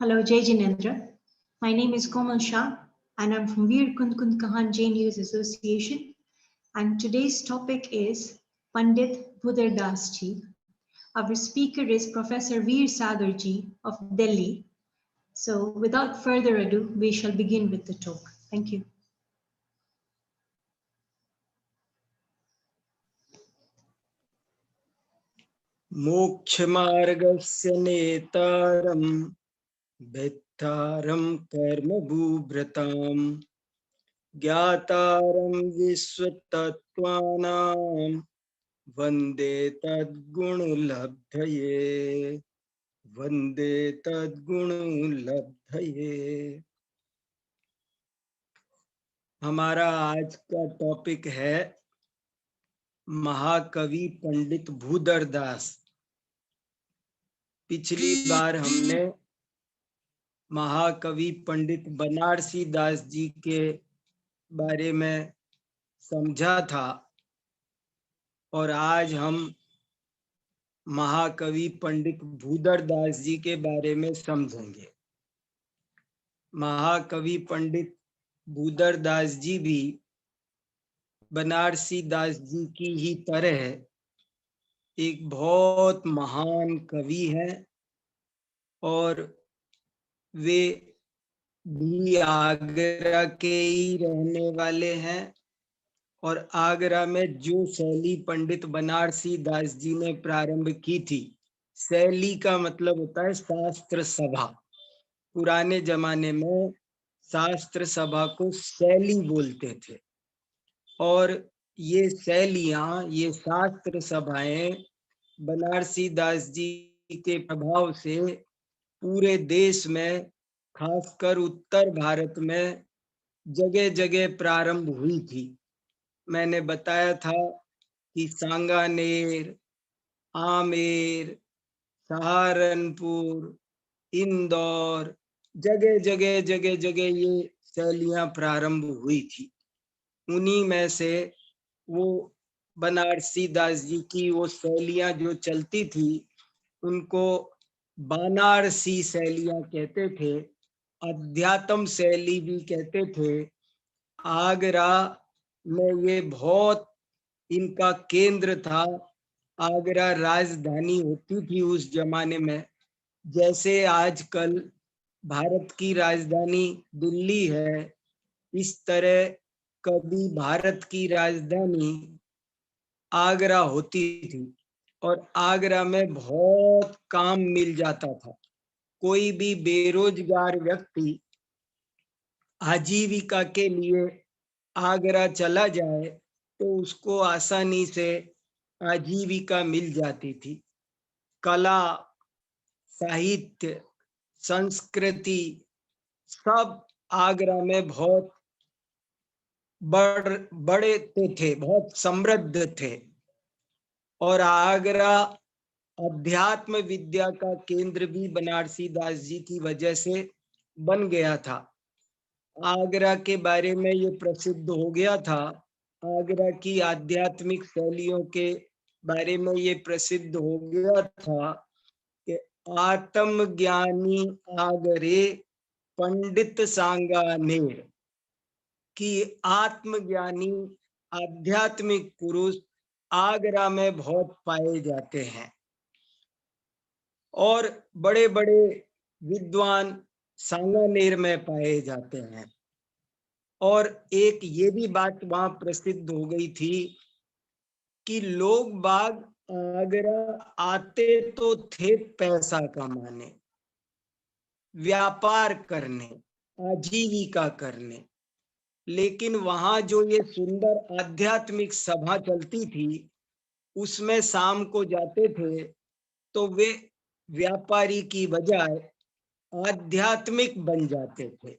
Hello, Jai Jinendra. My name is Komal Shah, and I'm from Veer Kund Kund Kahan Jain Youth Association. And today's topic is Pandit Budhar Das Ji. Our speaker is Professor Veer Sagar Ji of Delhi. So, without further ado, we shall begin with the talk. Thank you. मोक्षमार्गस्य नेतारं भेत्तारं कर्मभूभृतां ज्ञातारं विश्वतत्त्वानां वन्दे तद्गुणलब्धये वन्दे तद्गुणलब्धये। हमारा आज का topic है महाकवि पंडित भूधर दास। पिछली बार हमने महाकवि पंडित बनारसी दास जी के बारे में समझा था और आज हम महाकवि पंडित भूधर दास जी के बारे में समझेंगे। महाकवि पंडित भूधर दास जी भी बनारसी दास जी की ही तरह एक बहुत महान कवि हैं और वे भी आगरा के ही रहने वाले हैं और आगरा में जो शैली पंडित बनारसी दास जी ने प्रारंभ की थी, शैली का मतलब होता है शास्त्र सभा। पुराने जमाने में शास्त्र सभा को शैली बोलते थे और ये शैलियां, ये शास्त्र सभाएं बनारसी दास जी के प्रभाव से पूरे देश में, खासकर उत्तर भारत में जगह जगह प्रारंभ हुई थी। मैंने बताया था कि सांगानेर, आमेर, सहारनपुर, इंदौर, जगह जगह ये शैलियां प्रारंभ हुई थी। उन्हीं में से वो बनारसी दास जी की वो शैलियां जो चलती थी उनको बनारसी शैलियां कहते थे, अध्यात्म शैली भी कहते थे। आगरा में ये बहुत इनका केंद्र था। आगरा राजधानी होती थी उस जमाने में, जैसे आजकल भारत की राजधानी दिल्ली है, इस तरह कभी भारत की राजधानी आगरा होती थी और आगरा में बहुत काम मिल जाता था। कोई भी बेरोजगार व्यक्ति आजीविका के लिए आगरा चला जाए तो उसको आसानी से आजीविका मिल जाती थी। कला, साहित्य, संस्कृति सब आगरा में बहुत बड़े थे, बहुत समृद्ध थे और आगरा अध्यात्म विद्या का केंद्र भी बनारसी दास जी की वजह से बन गया था। आगरा के बारे में ये प्रसिद्ध हो गया था, आगरा की आध्यात्मिक शैलियों के बारे में ये प्रसिद्ध हो गया था कि आत्मज्ञानी आगरे पंडित सांगानेर, कि आत्मज्ञानी आध्यात्मिक पुरुष आगरा में बहुत पाए जाते हैं और बड़े बड़े विद्वान सांगानेर में पाए जाते हैं। और एक ये भी बात वहां प्रसिद्ध हो गई थी कि लोग बाग आगरा आते तो थे पैसा कमाने, व्यापार करने, आजीविका करने, लेकिन वहां जो ये सुंदर आध्यात्मिक सभा चलती थी उसमें शाम को जाते थे तो वे व्यापारी की बजाय आध्यात्मिक बन जाते थे।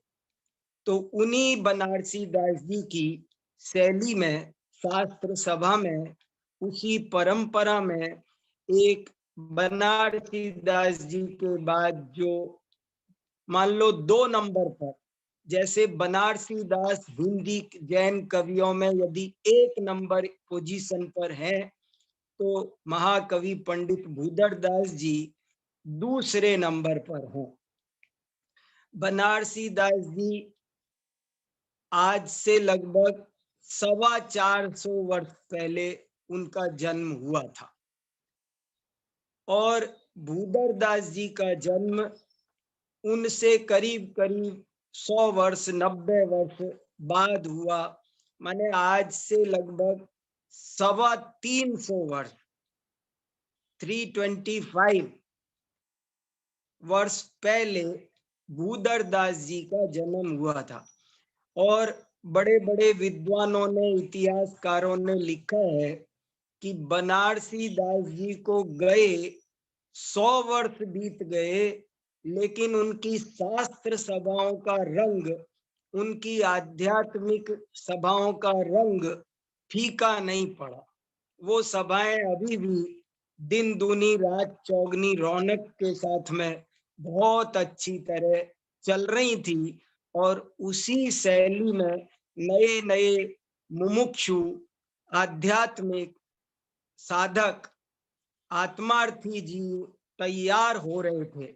तो उन्हीं बनारसी दास जी की शैली में, शास्त्र सभा में, उसी परंपरा में एक बनारसी दास जी के बाद जो मान लो 2 नंबर पर, जैसे बनारसी दास हिंदी जैन कवियों में यदि 1 नंबर पोजीशन पर है तो महाकवि पंडित भूधर दास जी दूसरे नंबर पर हैं। बनारसी दास जी आज से लगभग 450 वर्ष पहले उनका जन्म हुआ था और भूदर दास जी का जन्म उनसे करीब करीब 100 वर्ष 90 वर्ष बाद हुआ। माने आज से लगभग 325 वर्ष 325 वर्ष पहले भूदर दास जी का जन्म हुआ था। और बड़े बड़े विद्वानों ने, इतिहासकारों ने लिखा है कि बनारसी दास जी को गए 100 वर्ष बीत गए, लेकिन उनकी शास्त्र सभाओं का रंग, उनकी आध्यात्मिक सभाओं का रंग फीका नहीं पड़ा। वो सभाएं अभी भी दिन दूनी रात चौगनी रौनक के साथ में बहुत अच्छी तरह चल रही थी और उसी शैली में नए नए मुमुक्षु, आध्यात्मिक साधक, आत्मार्थी जीव तैयार हो रहे थे।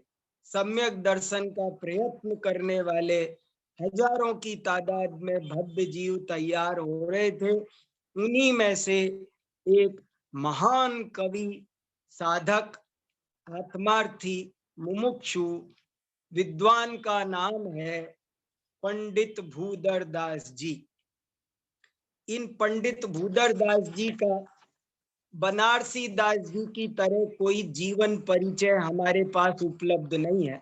सम्यक दर्शन का प्रयत्न करने वाले हजारों की तादाद में भव्य जीव तैयार हो रहे थे। उन्हीं में से एक महान कवि, साधक, आत्मार्थी, मुमुक्षु विद्वान का नाम है पंडित भूदर दास जी। इन पंडित भूदर दास जी का बनारसी दास जी की तरह कोई जीवन परिचय हमारे पास उपलब्ध नहीं है।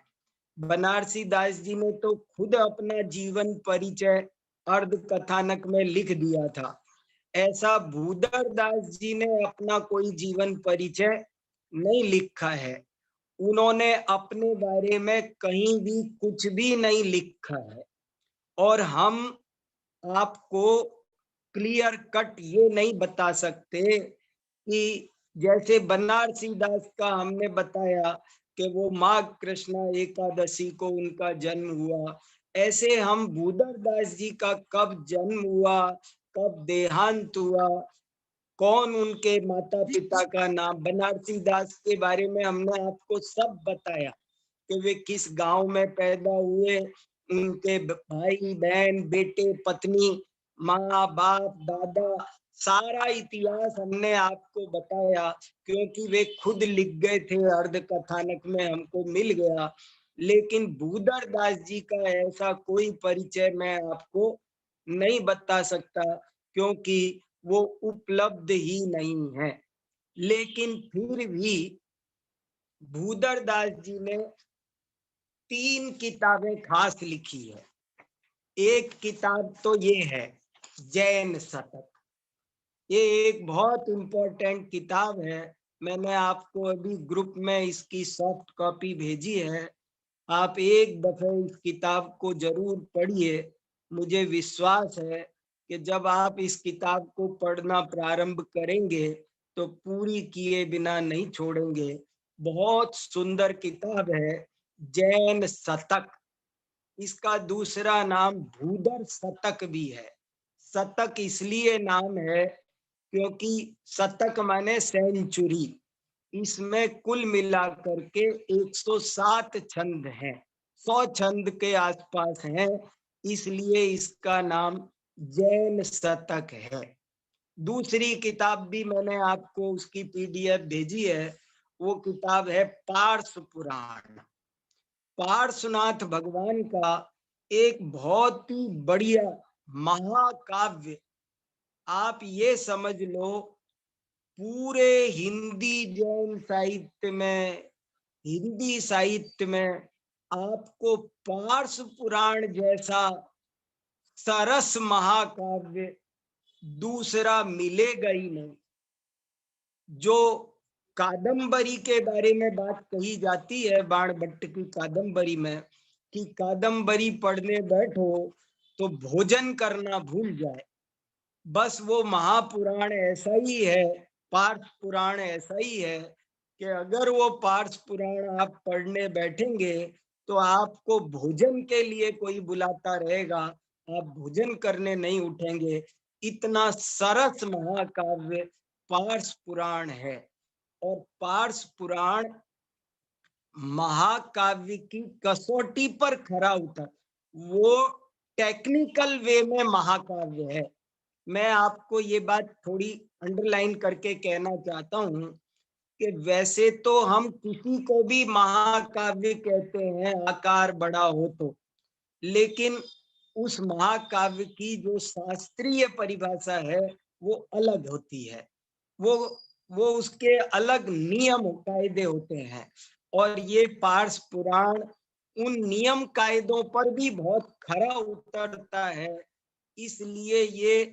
बनारसी दास जी ने तो खुद अपना जीवन परिचय अर्ध कथानक में लिख दिया था। ऐसा भूदर दास जी ने अपना कोई जीवन परिचय नहीं लिखा है। उन्होंने अपने बारे में कहीं भी कुछ भी नहीं लिखा है और हम आपको क्लियर कट ये नहीं बता सकते कि जैसे बनारसी दास का हमने बताया कि वो माघ कृष्णा एकादशी को उनका जन्म हुआ, ऐसे हम भूदर दास जी का कब जन्म हुआ, कब देहांत हुआ, कौन उनके माता पिता का नाम, बनारसी दास के बारे में हमने आपको सब बताया कि वे किस गांव में पैदा हुए, उनके भाई बहन बेटे पत्नी माँ बाप दादा, सारा इतिहास हमने आपको बताया क्योंकि वे खुद लिख गए थे, अर्ध कथानक में हमको मिल गया। लेकिन भूदर दास जी का ऐसा कोई परिचय मैं आपको नहीं बता सकता क्योंकि वो उपलब्ध ही नहीं है। लेकिन फिर भी भूदर दास जी ने 3 किताबें खास लिखी है। एक किताब तो ये है जैन शतक। ये एक बहुत इंपॉर्टेंट किताब है। मैंने आपको अभी ग्रुप में इसकी सॉफ्ट कॉपी भेजी है। आप एक दफे इस किताब को जरूर पढ़िए। मुझे विश्वास है कि जब आप इस किताब को पढ़ना प्रारंभ करेंगे तो पूरी किए बिना नहीं छोड़ेंगे। बहुत सुंदर किताब है जैन शतक। इसका दूसरा नाम भूदर शतक भी है। शतक इसलिए नाम है क्योंकि शतक माने सेंचुरी। इसमें कुल मिलाकर के 107 छंद हैं, 100 छंद के आसपास हैं, इसलिए इसका नाम जैन शतक है। दूसरी किताब भी मैंने आपको उसकी पीडीएफ भेजी है। वो किताब है पार्श पुराण। पार्श्वनाथ भगवान का एक बहुत ही बढ़िया महाकाव्य। आप ये समझ लो पूरे हिंदी जैन साहित्य में, हिंदी साहित्य में आपको पार्श पुराण जैसा सरस महाकाव्य दूसरा मिलेगा ही नहीं। जो कादम्बरी के बारे में बात कही जाती है बाणभट्ट की कादम्बरी में कि कादम्बरी पढ़ने बैठो तो भोजन करना भूल जाए, बस वो महापुराण ऐसा ही है, पार्थ पुराण ऐसा ही है कि अगर वो पार्थ पुराण आप पढ़ने बैठेंगे तो आपको भोजन के लिए कोई बुलाता रहेगा, आप भोजन करने नहीं उठेंगे। इतना सरस महाकाव्य पार्श पुराण है। और पार्श पुराण महाकाव्य की कसौटी पर खरा उतर, वो टेक्निकल वे में महाकाव्य है। मैं आपको ये बात थोड़ी अंडरलाइन करके कहना चाहता हूँ कि वैसे तो हम किसी को भी महाकाव्य कहते हैं आकार बड़ा हो तो, लेकिन उस महाकाव्य की जो शास्त्रीय परिभाषा है वो अलग होती है। वो वो उसके अलग नियम कायदे होते हैं, और ये पार्स पुराण उन नियम कायदों पर भी बहुत खरा उतरता है। इसलिए ये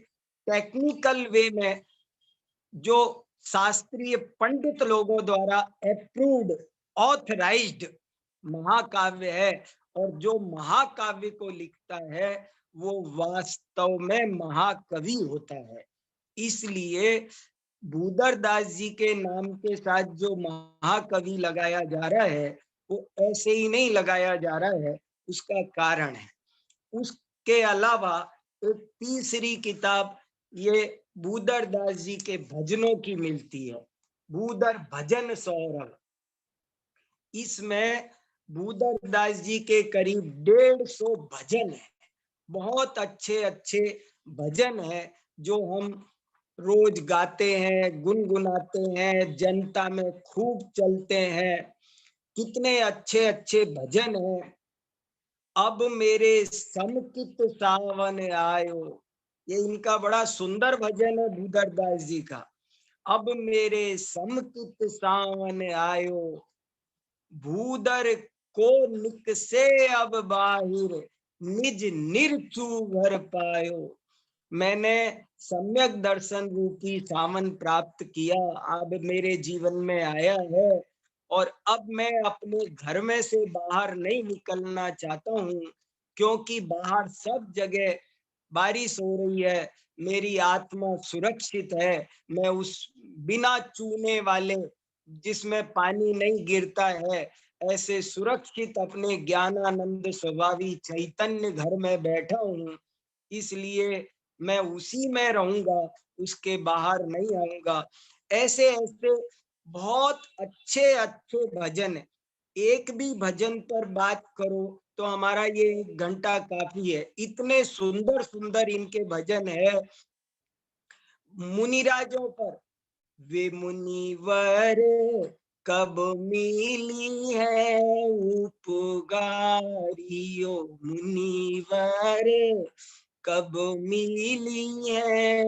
टेक्निकल वे में जो शास्त्रीय पंडित लोगों द्वारा अप्रूव्ड, ऑथराइज्ड महाकाव्य है, और जो महाकाव्य को लिखता है वो वास्तव में महाकवि होता है। इसलिए भूधर दास जी के नाम के साथ जो महाकवि लगाया जा रहा है वो ऐसे ही नहीं लगाया जा रहा है, उसका कारण है। उसके अलावा एक तीसरी किताब ये भूधर दास जी के भजनों की मिलती है, भूधर भजन सौरभ। इसमें भूधर दास जी के करीब 150 भजन है, बहुत अच्छे अच्छे भजन है जो हम रोज गाते हैं, गुनगुनाते हैं, जनता में खूब चलते हैं। कितने अच्छे अच्छे भजन हैं। अब मेरे समकित सावन आयो, ये इनका बड़ा सुंदर भजन है भूधर दास जी का। अब मेरे समकित सावन आयो, भूधर को निकसे अब बाहिर, निज निर्चू घर पायो। मैंने सम्यक दर्शन रूपी सावन प्राप्त किया, अब मेरे जीवन में आया है, और अब मैं अपने घर में से बाहर नहीं निकलना चाहता हूँ, क्योंकि बाहर सब जगह बारिश हो रही है, मेरी आत्मा सुरक्षित है। मैं उस बिना चूने वाले, जिसमें पानी नहीं गिरता है, ऐसे सुरक्षित अपने ज्ञानानंद स्वभावी चैतन्य घर में बैठा हूँ। इसलिए मैं उसी में रहूंगा, उसके बाहर नहीं आऊंगा। ऐसे ऐसे बहुत अच्छे अच्छे भजन है। एक भी भजन पर बात करो तो हमारा ये 1 घंटा काफी है, इतने सुंदर सुंदर इनके भजन है। मुनिराजों पर, वे मुनिवर कब मिली है उपगारियो, मुनिवर कब मिली है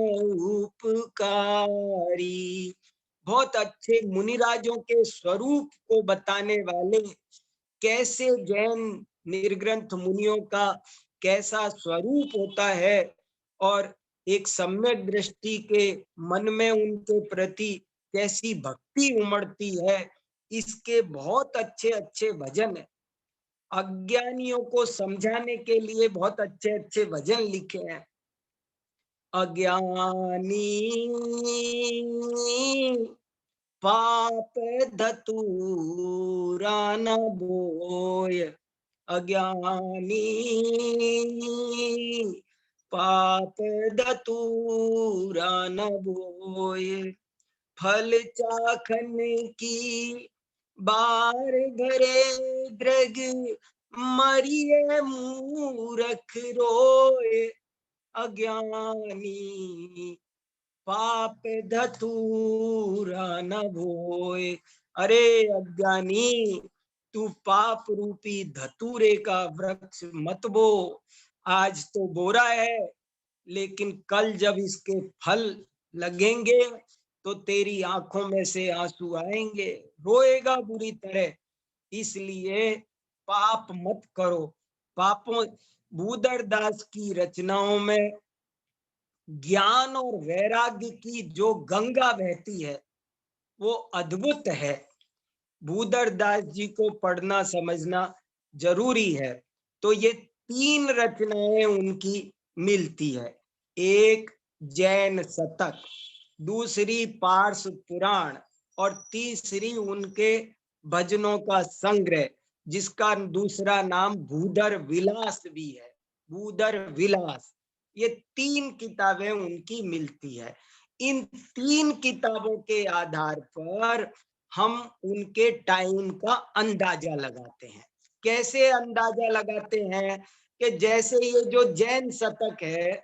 उपकारी। बहुत अच्छे मुनिराजों के स्वरूप को बताने वाले, कैसे जैन निर्ग्रंथ मुनियों का कैसा स्वरूप होता है, और एक सम्यक दृष्टि के मन में उनके प्रति कैसी भक्ति उमड़ती है, इसके बहुत अच्छे अच्छे भजन है। अज्ञानियों को समझाने के लिए बहुत अच्छे अच्छे भजन लिखे हैं। अज्ञानी पाप धतूरा न बोय, अज्ञानी पाप धतूरा न बोय, फल चाखन की बार भरे दृग, मरिए मूरख रोए, अज्ञानी पाप धतूरा न भोए। अरे अज्ञानी, तू पाप रूपी धतूरे का वृक्ष मत बो। आज तो बोरा है, लेकिन कल जब इसके फल लगेंगे तो तेरी आंखों में से आंसू आएंगे, रोएगा बुरी तरह। इसलिए पाप मत करो। पापों, भूधर दास की रचनाओं में ज्ञान और वैराग्य की जो गंगा बहती है वो अद्भुत है। भूधर दास जी को पढ़ना समझना जरूरी है। तो ये 3 रचनाएं उनकी मिलती है, एक जैन शतक, दूसरी पार्स पुराण, और तीसरी उनके भजनों का संग्रह, जिसका दूसरा नाम भूधर विलास भी है, भूधर विलास। ये 3 किताबें उनकी मिलती है। इन 3 किताबों के आधार पर हम उनके टाइम का अंदाजा लगाते हैं। कैसे अंदाजा लगाते हैं कि जैसे ये जो जैन शतक है,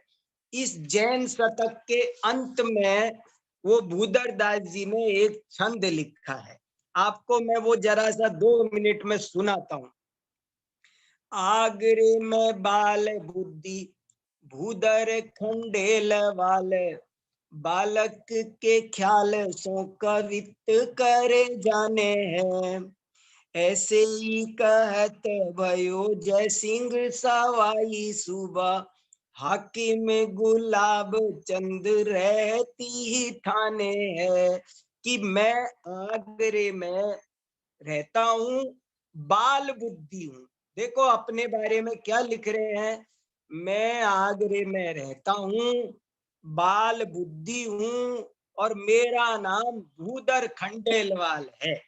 इस जैन शतक के अंत में वो भूधर दास जी ने एक छंद लिखा है। आपको मैं वो जरा सा 2 मिनट में सुनाता हूं। आगरे में बाल बुद्धि भूधर खंडेल वाले, बालक के ख्याल सो कवित करे जाने हैं। ऐसे ही कहत भयो जय सिंह सवाई सुबह, हाकिम गुलाब चंद रहती ही ठाने है। कि मैं आगरे में रहता हूँ, बाल बुद्धि हूँ। देखो अपने बारे में क्या लिख रहे हैं, मैं आगरे में रहता हूँ, बाल बुद्धि हूँ और मेरा नाम भूधर खंडेलवाल है।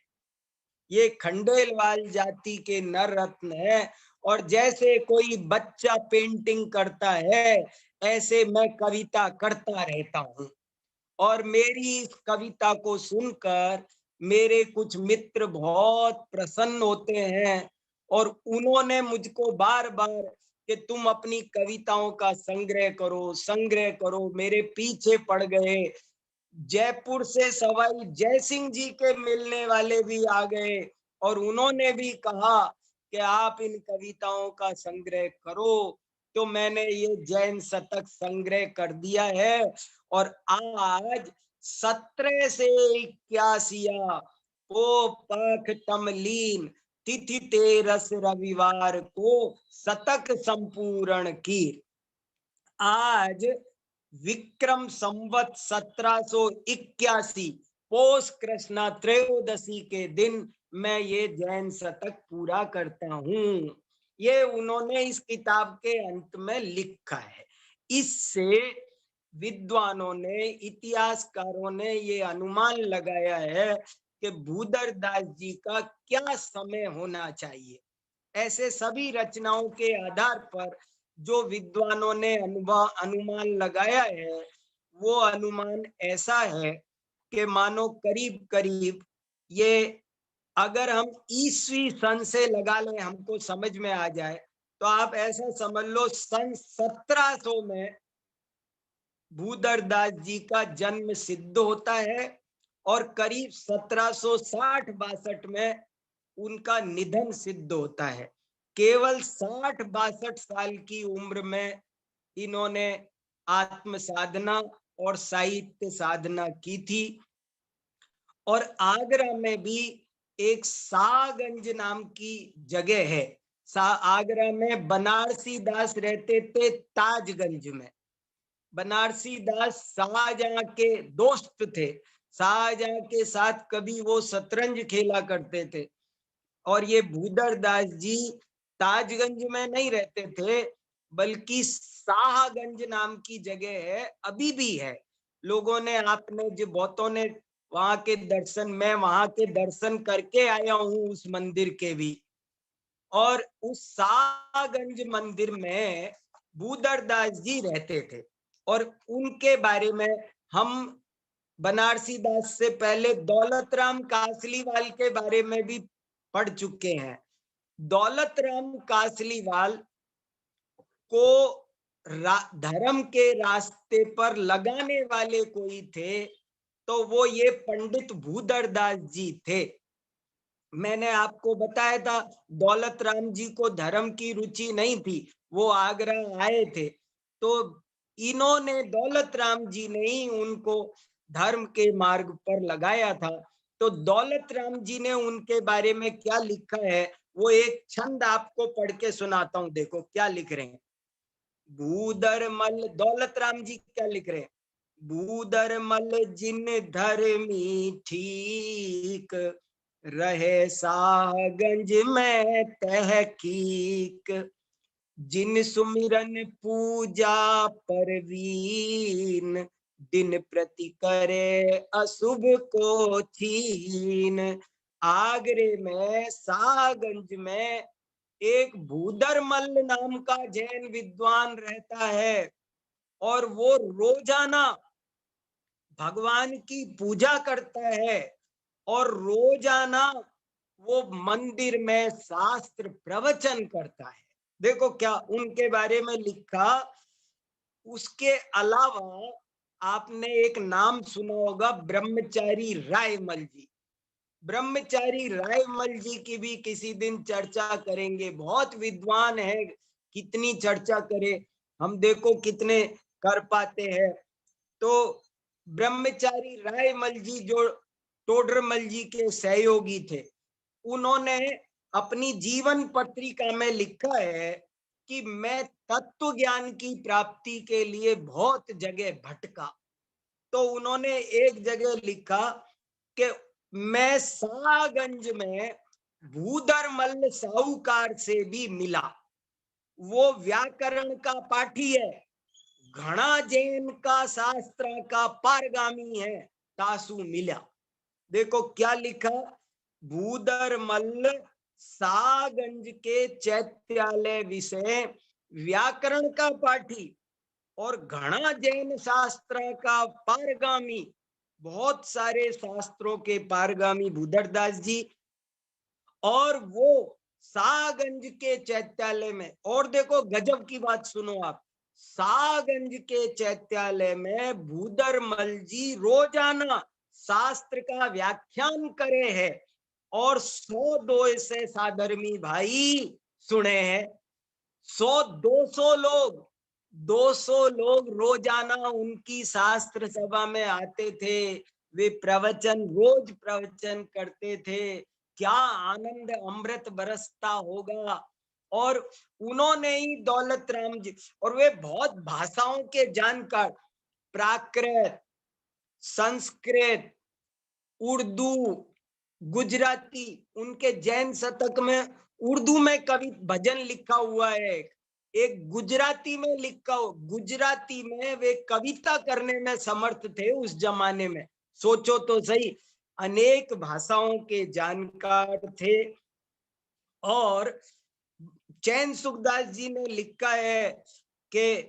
ये खंडेलवाल जाति के नर रत्न है। और जैसे कोई बच्चा पेंटिंग करता है, ऐसे मैं कविता करता रहता हूँ। और मेरी इस कविता को सुनकर मेरे कुछ मित्र बहुत प्रसन्न होते हैं और उन्होंने मुझको बार बार कि तुम अपनी कविताओं का संग्रह करो, मेरे पीछे पड़ गए। जयपुर से सवाई जयसिंह जी के मिलने वाले भी आ गए और उन्होंने भी कहा कि आप इन कविताओं का संग्रह करो। तो मैंने ये जैन शतक संग्रह कर दिया है और आज 17 से 81 को पख तमलीन तिथि 13 रविवार को शतक संपूर्ण की। आज विक्रम संवत 1781 पोष कृष्णा त्रयोदशी के दिन मैं ये जैन शतक पूरा करता हूँ। ये उन्होंने इस किताब के अंत में लिखा है। इससे विद्वानों ने, इतिहासकारों ने ये अनुमान लगाया है कि भूधर दास जी का क्या समय होना चाहिए। ऐसे सभी रचनाओं के आधार पर जो विद्वानों ने अनुमान लगाया है, वो अनुमान ऐसा है कि मानो करीब करीब ये, अगर हम ईस्वी सन से लगा लें, हमको समझ में आ जाए, तो आप ऐसा समझ लो सन 1700 में भूधर दास जी का जन्म सिद्ध होता है और करीब 1760-62 में उनका निधन सिद्ध होता है। केवल 60-62 साल की उम्र में इन्होंने आत्म साधना और साहित्य साधना की थी। और आगरा में भी एक शाहगंज नाम की जगह है। आगरा में बनारसी दास रहते थे ताजगंज में। बनारसी दास शाहजहां के दोस्त थे। शाहजहां के साथ कभी वो शतरंज खेला करते थे। और ये भूधर दास जी ताजगंज में नहीं रहते थे, बल्कि शाहगंज नाम की जगह है, अभी भी है। लोगों ने, आपने जो बहुतों ने वहां के दर्शन, मैं वहां के दर्शन करके आया हूँ उस मंदिर के भी। और उस शाहगंज मंदिर में भूधर दास जी रहते थे और उनके बारे में हम बनारसी दास से पहले दौलत राम कासलीवाल के बारे में भी पढ़ चुके हैं। दौलत राम कासलीवाल को धर्म के रास्ते पर लगाने वाले कोई थे, तो वो ये पंडित भूधर दास जी थे। मैंने आपको बताया था दौलत राम जी को धर्म की रुचि नहीं थी, वो आगरा आए थे, तो इन्होंने, दौलत राम जी ने ही उनको धर्म के मार्ग पर लगाया था। तो दौलत राम जी ने उनके बारे में क्या लिखा है, वो एक छंद आपको पढ़ के सुनाता हूं। देखो क्या लिख रहे हैं। भूधर मल, दौलत राम जी क्या लिख रहे हैं। भूधर मल जिन धर्मी ठीक, रहे शाहगंज में तहकीक, जिन सुमिरन पूजा परवीन, दिन प्रति करे अशुभ को छीन। आगरे में शाहगंज में एक भूधरमल नाम का जैन विद्वान रहता है और वो रोजाना भगवान की पूजा करता है और रोजाना वो मंदिर में शास्त्र प्रवचन करता है। देखो क्या उनके बारे में लिखा। उसके अलावा आपने एक नाम सुना होगा, ब्रह्मचारी रायमल जी। ब्रह्मचारी रायमल जी की भी किसी दिन चर्चा करेंगे। बहुत विद्वान है, कितनी चर्चा करे हम, देखो कितने कर पाते हैं। तो ब्रह्मचारी रायमल जी जो टोडरमल जी के सहयोगी थे, उन्होंने अपनी जीवन पत्रिका में लिखा है कि मैं तत्व ज्ञान की प्राप्ति के लिए बहुत जगह भटका। तो उन्होंने एक जगह लिखा कि मैं सागंज में भूधरमल साहूकार से भी मिला। वो व्याकरण का पाठी है, घना जैन का शास्त्र का पारगामी है, तासु मिला। देखो क्या लिखा, भूधरमल सागंज के चैत्यालय विषय व्याकरण का पाठी और घना जैन शास्त्र का पारगामी, बहुत सारे शास्त्रों के पारगामी भूधरदास जी। और वो सागंज के चैत्यालय में, और देखो गजब की बात सुनो आप, सागंज के चैत्यालय में भूधरमल जी रोजाना शास्त्र का व्याख्यान करे हैं और 100-200 से साधर्मी भाई सुने हैं। 100-200 लोग, 200 लोग रोजाना उनकी शास्त्र सभा में आते थे। वे प्रवचन, रोज प्रवचन करते थे। क्या आनंद अमृत बरसता होगा। और उन्होंने ही दौलत राम जी, और वे बहुत भाषाओं के जानकार, प्राकृत, संस्कृत, उर्दू, गुजराती, उनके जैन शतक में उर्दू में कवि भजन लिखा हुआ है, एक गुजराती में लिखा हो, गुजराती में वे कविता करने में समर्थ थे उस जमाने में। सोचो तो सही, अनेक भाषाओं के जानकार थे। और चैन सुखदास जी ने लिखा है कि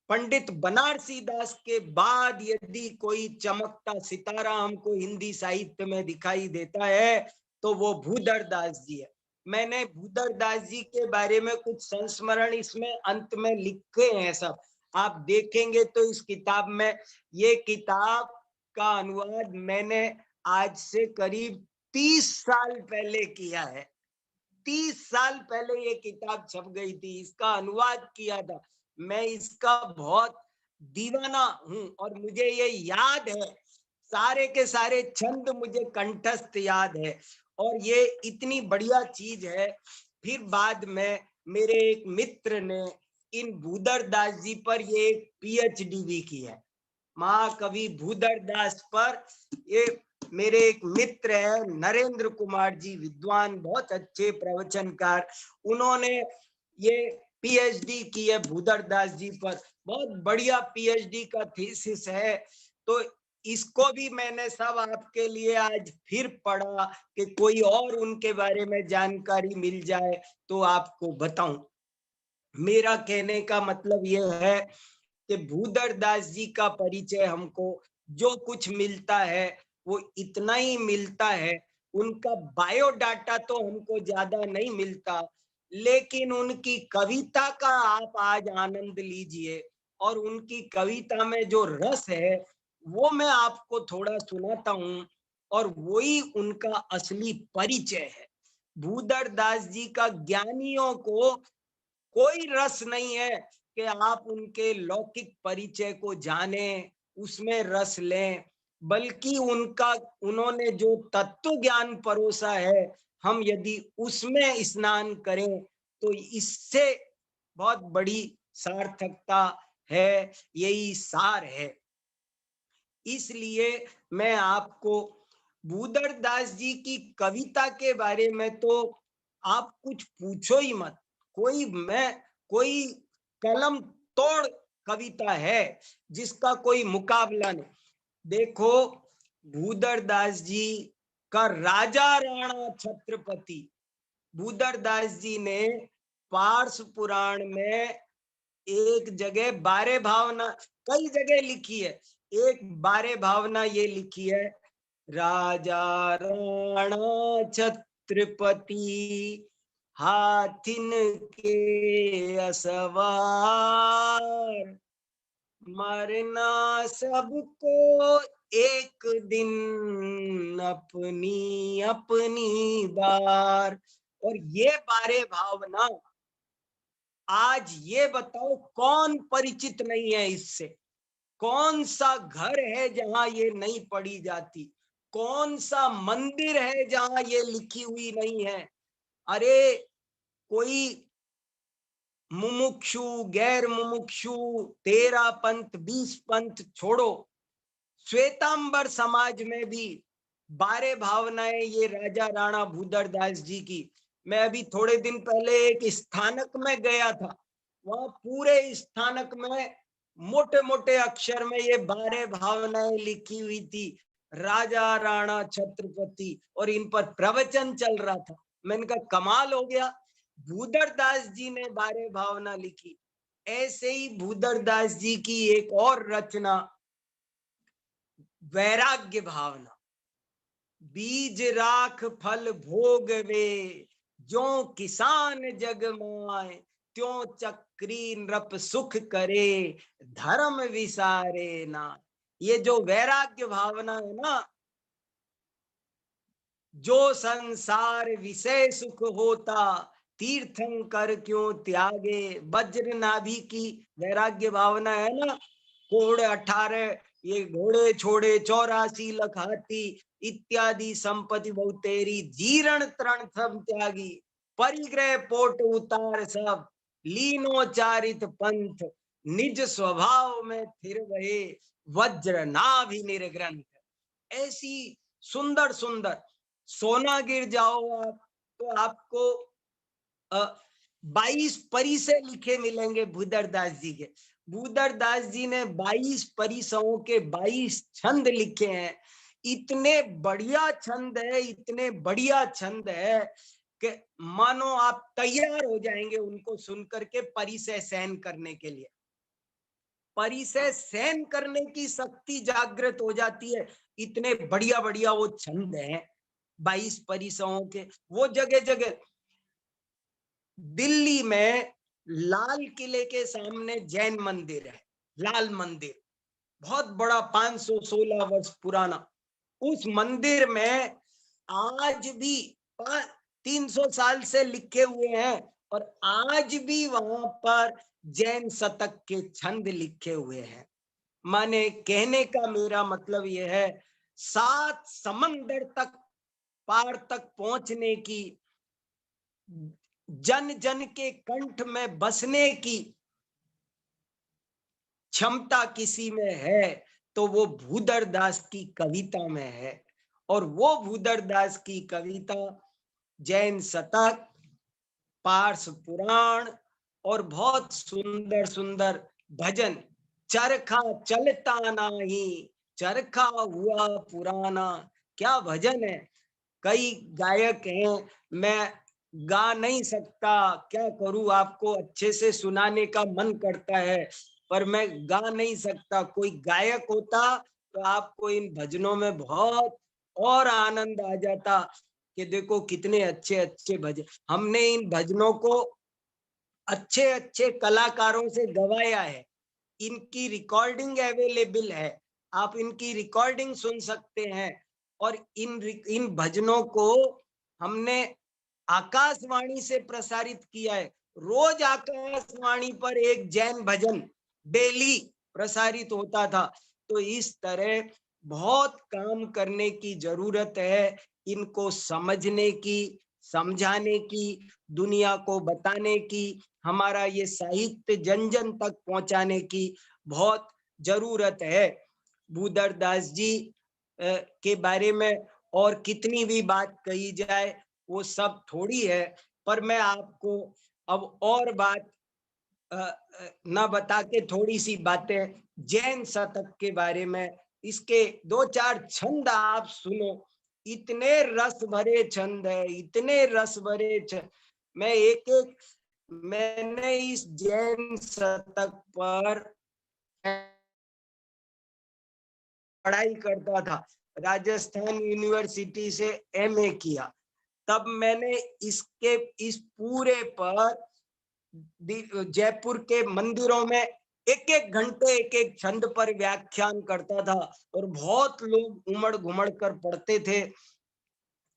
पंडित बनारसी दास के बाद यदि कोई चमकता सितारा हमको हिंदी साहित्य में दिखाई देता है तो वो भूधरदास जी है। मैंने भूधरदास जी के बारे में कुछ संस्मरण इसमें अंत में लिखे हैं सब, आप देखेंगे तो इस किताब में। ये किताब का अनुवाद मैंने आज से करीब 30 साल पहले किया है। 30 साल पहले ये किताब छप गई थी, इसका अनुवाद किया था। मैं इसका बहुत दीवाना हूं और मुझे ये याद है, सारे के सारे छंद मुझे कंठस्थ याद है। और ये इतनी बढ़िया चीज है। फिर बाद में मेरे एक मित्र ने इन भूधरदास जी पर ये एक पीएचडी भी की है, महाकवि भूधरदास पर। ये मेरे एक मित्र है नरेंद्र कुमार जी, विद्वान, बहुत अच्छे प्रवचनकार, उन्होंने ये पीएचडी की है भूधरदास जी पर, बहुत बढ़िया पीएचडी का थीसिस है। तो इसको भी मैंने सब आपके लिए आज फिर पढ़ा कि कोई और उनके बारे में जानकारी मिल जाए तो आपको बताऊं। मेरा कहने का मतलब यह है कि भूधरदास जी का परिचय हमको जो कुछ मिलता है वो इतना ही मिलता है। उनका बायोडाटा तो हमको ज्यादा नहीं मिलता, लेकिन उनकी कविता का आप आज आनंद लीजिए। और उनकी कविता में जो रस है वो मैं आपको थोड़ा सुनाता हूं, और वही उनका असली परिचय है। भूधरदास जी का ज्ञानियों को कोई रस नहीं है कि आप उनके लौकिक परिचय को जाने, उसमें रस लें, बल्कि उनका, उन्होंने जो तत्व ज्ञान परोसा है, हम यदि उसमें स्नान करें तो इससे बहुत बड़ी सार्थकता है, यही सार है। इसलिए मैं आपको भूधरदास जी की कविता के बारे में तो आप कुछ पूछो ही मत। कोई कलम तोड़ कविता है जिसका कोई मुकाबला नहीं। देखो भूधरदास जी का राजा राणा छत्रपति, भूधरदास जी ने पार्स पुराण में एक जगह बारे भावना, कई जगह लिखी है, एक बारे भावना ये लिखी है, राजा राणा छत्रपति हाथिन के असवार, मरना सबको एक दिन अपनी अपनी बार। और ये बारे भावना आज ये बताओ कौन परिचित नहीं है इससे? कौन सा घर है जहां ये नहीं पढ़ी जाती? कौन सा मंदिर है जहां ये लिखी हुई नहीं है? अरे कोई मुमुक्षु गैर मुमुक्षु 13 पंथ 20 पंथ छोड़ो, श्वेतांबर समाज में भी बारे भावनाएं ये राजा राणा भूदरदास जी की। मैं अभी थोड़े दिन पहले एक स्थानक में गया था, वहां पूरे स्थानक में मोटे मोटे अक्षर में ये बारे भावनाएं लिखी हुई थी, राजा राणा छत्रपति, और इन पर प्रवचन चल रहा था। मैंने कहा कमाल हो गया, भूदरदास जी ने बारे भावना लिखी। ऐसे ही भूदरदास जी की एक और रचना वैराग्य भावना, बीज राख फल भोग वे, जो किसान जग माए, त्यों चक्री नृप सुख करे, धर्म विसारे ना। ये जो वैराग्य भावना है ना, जो संसार विषय सुख होता, तीर्थंकर क्यों त्यागे, वज्र नाभि की वैराग्य भावना है ना, घोड़े 18 ये घोड़े छोड़े 84 लख हाथी, इत्यादि संपत्ति बहुतेरी, जीर्ण तरण सब त्यागी, परिग्रह पोट उतार सब, लीनो चारित पंथ, निज स्वभाव में थिर वहे, वज्र नाभि निर्ग्रंथ। ऐसी सुंदर सुंदर, सोना गिर जाओ आप तो आपको 22 परिसर लिखे मिलेंगे भूदरदास जी के। भूदरदास जी ने 22 परिसरों के 22 छंद लिखे हैं। इतने बढ़िया छंद है, इतने बढ़िया छंद है कि मानो आप तैयार हो जाएंगे उनको सुनकर के परिसर सहन करने के लिए। परिसर सहन करने की शक्ति जागृत हो जाती है, इतने बढ़िया बढ़िया वो छंद हैं 22 परिसरों के। वो जगह जगह दिल्ली में लाल किले के सामने जैन मंदिर है, लाल मंदिर, बहुत बड़ा 516 वर्ष पुराना। उस मंदिर में आज भी 300 साल से लिखे हुए हैं, और आज भी वहां पर जैन शतक के छंद लिखे हुए हैं। माने कहने का मेरा मतलब यह है, 7 समंदर तक पार तक पहुंचने की, जन जन के कंठ में बसने की क्षमता किसी में है तो वो भूदरदास की कविता में है। और वो भूदरदास की कविता जैन शतक, पार्स पुराण और बहुत सुंदर सुंदर भजन, चरखा चलता नाही, चरखा हुआ पुराना, क्या भजन है। कई गायक हैं, मैं गा नहीं सकता, क्या करूं, आपको अच्छे से सुनाने का मन करता है पर मैं गा नहीं सकता। कोई गायक होता तो आपको इन भजनों में बहुत और आनंद आ जाता कि देखो कितने अच्छे अच्छे भजन। हमने इन भजनों को अच्छे अच्छे कलाकारों से गवाया है, इनकी रिकॉर्डिंग अवेलेबल है, आप इनकी रिकॉर्डिंग सुन सकते हैं। और इन भजनों को हमने आकाशवाणी से प्रसारित किया है। रोज आकाशवाणी पर एक जैन भजन डेली प्रसारित होता था। तो इस तरह बहुत काम करने की जरूरत है, इनको समझने की, समझाने की, दुनिया को बताने की, हमारा ये साहित्य जन जन तक पहुंचाने की बहुत जरूरत है। भूदरदास जी के बारे में और कितनी भी बात कही जाए वो सब थोड़ी है, पर मैं आपको अब और बात न बता के थोड़ी सी बातें जैन शतक के बारे में, इसके 2-4 छंद आप सुनो, इतने रस भरे छंद है, इतने रस भरे छंद। मैं एक एक, मैंने इस जैन शतक पर पढ़ाई करता था, राजस्थान यूनिवर्सिटी से एमए किया, तब मैंने इस पूरे पर जयपुर के मंदिरों में एक एक घंटे एक एक छंद पर व्याख्यान करता था और बहुत लोग उमड़ घुमड़ कर पढ़ते थे।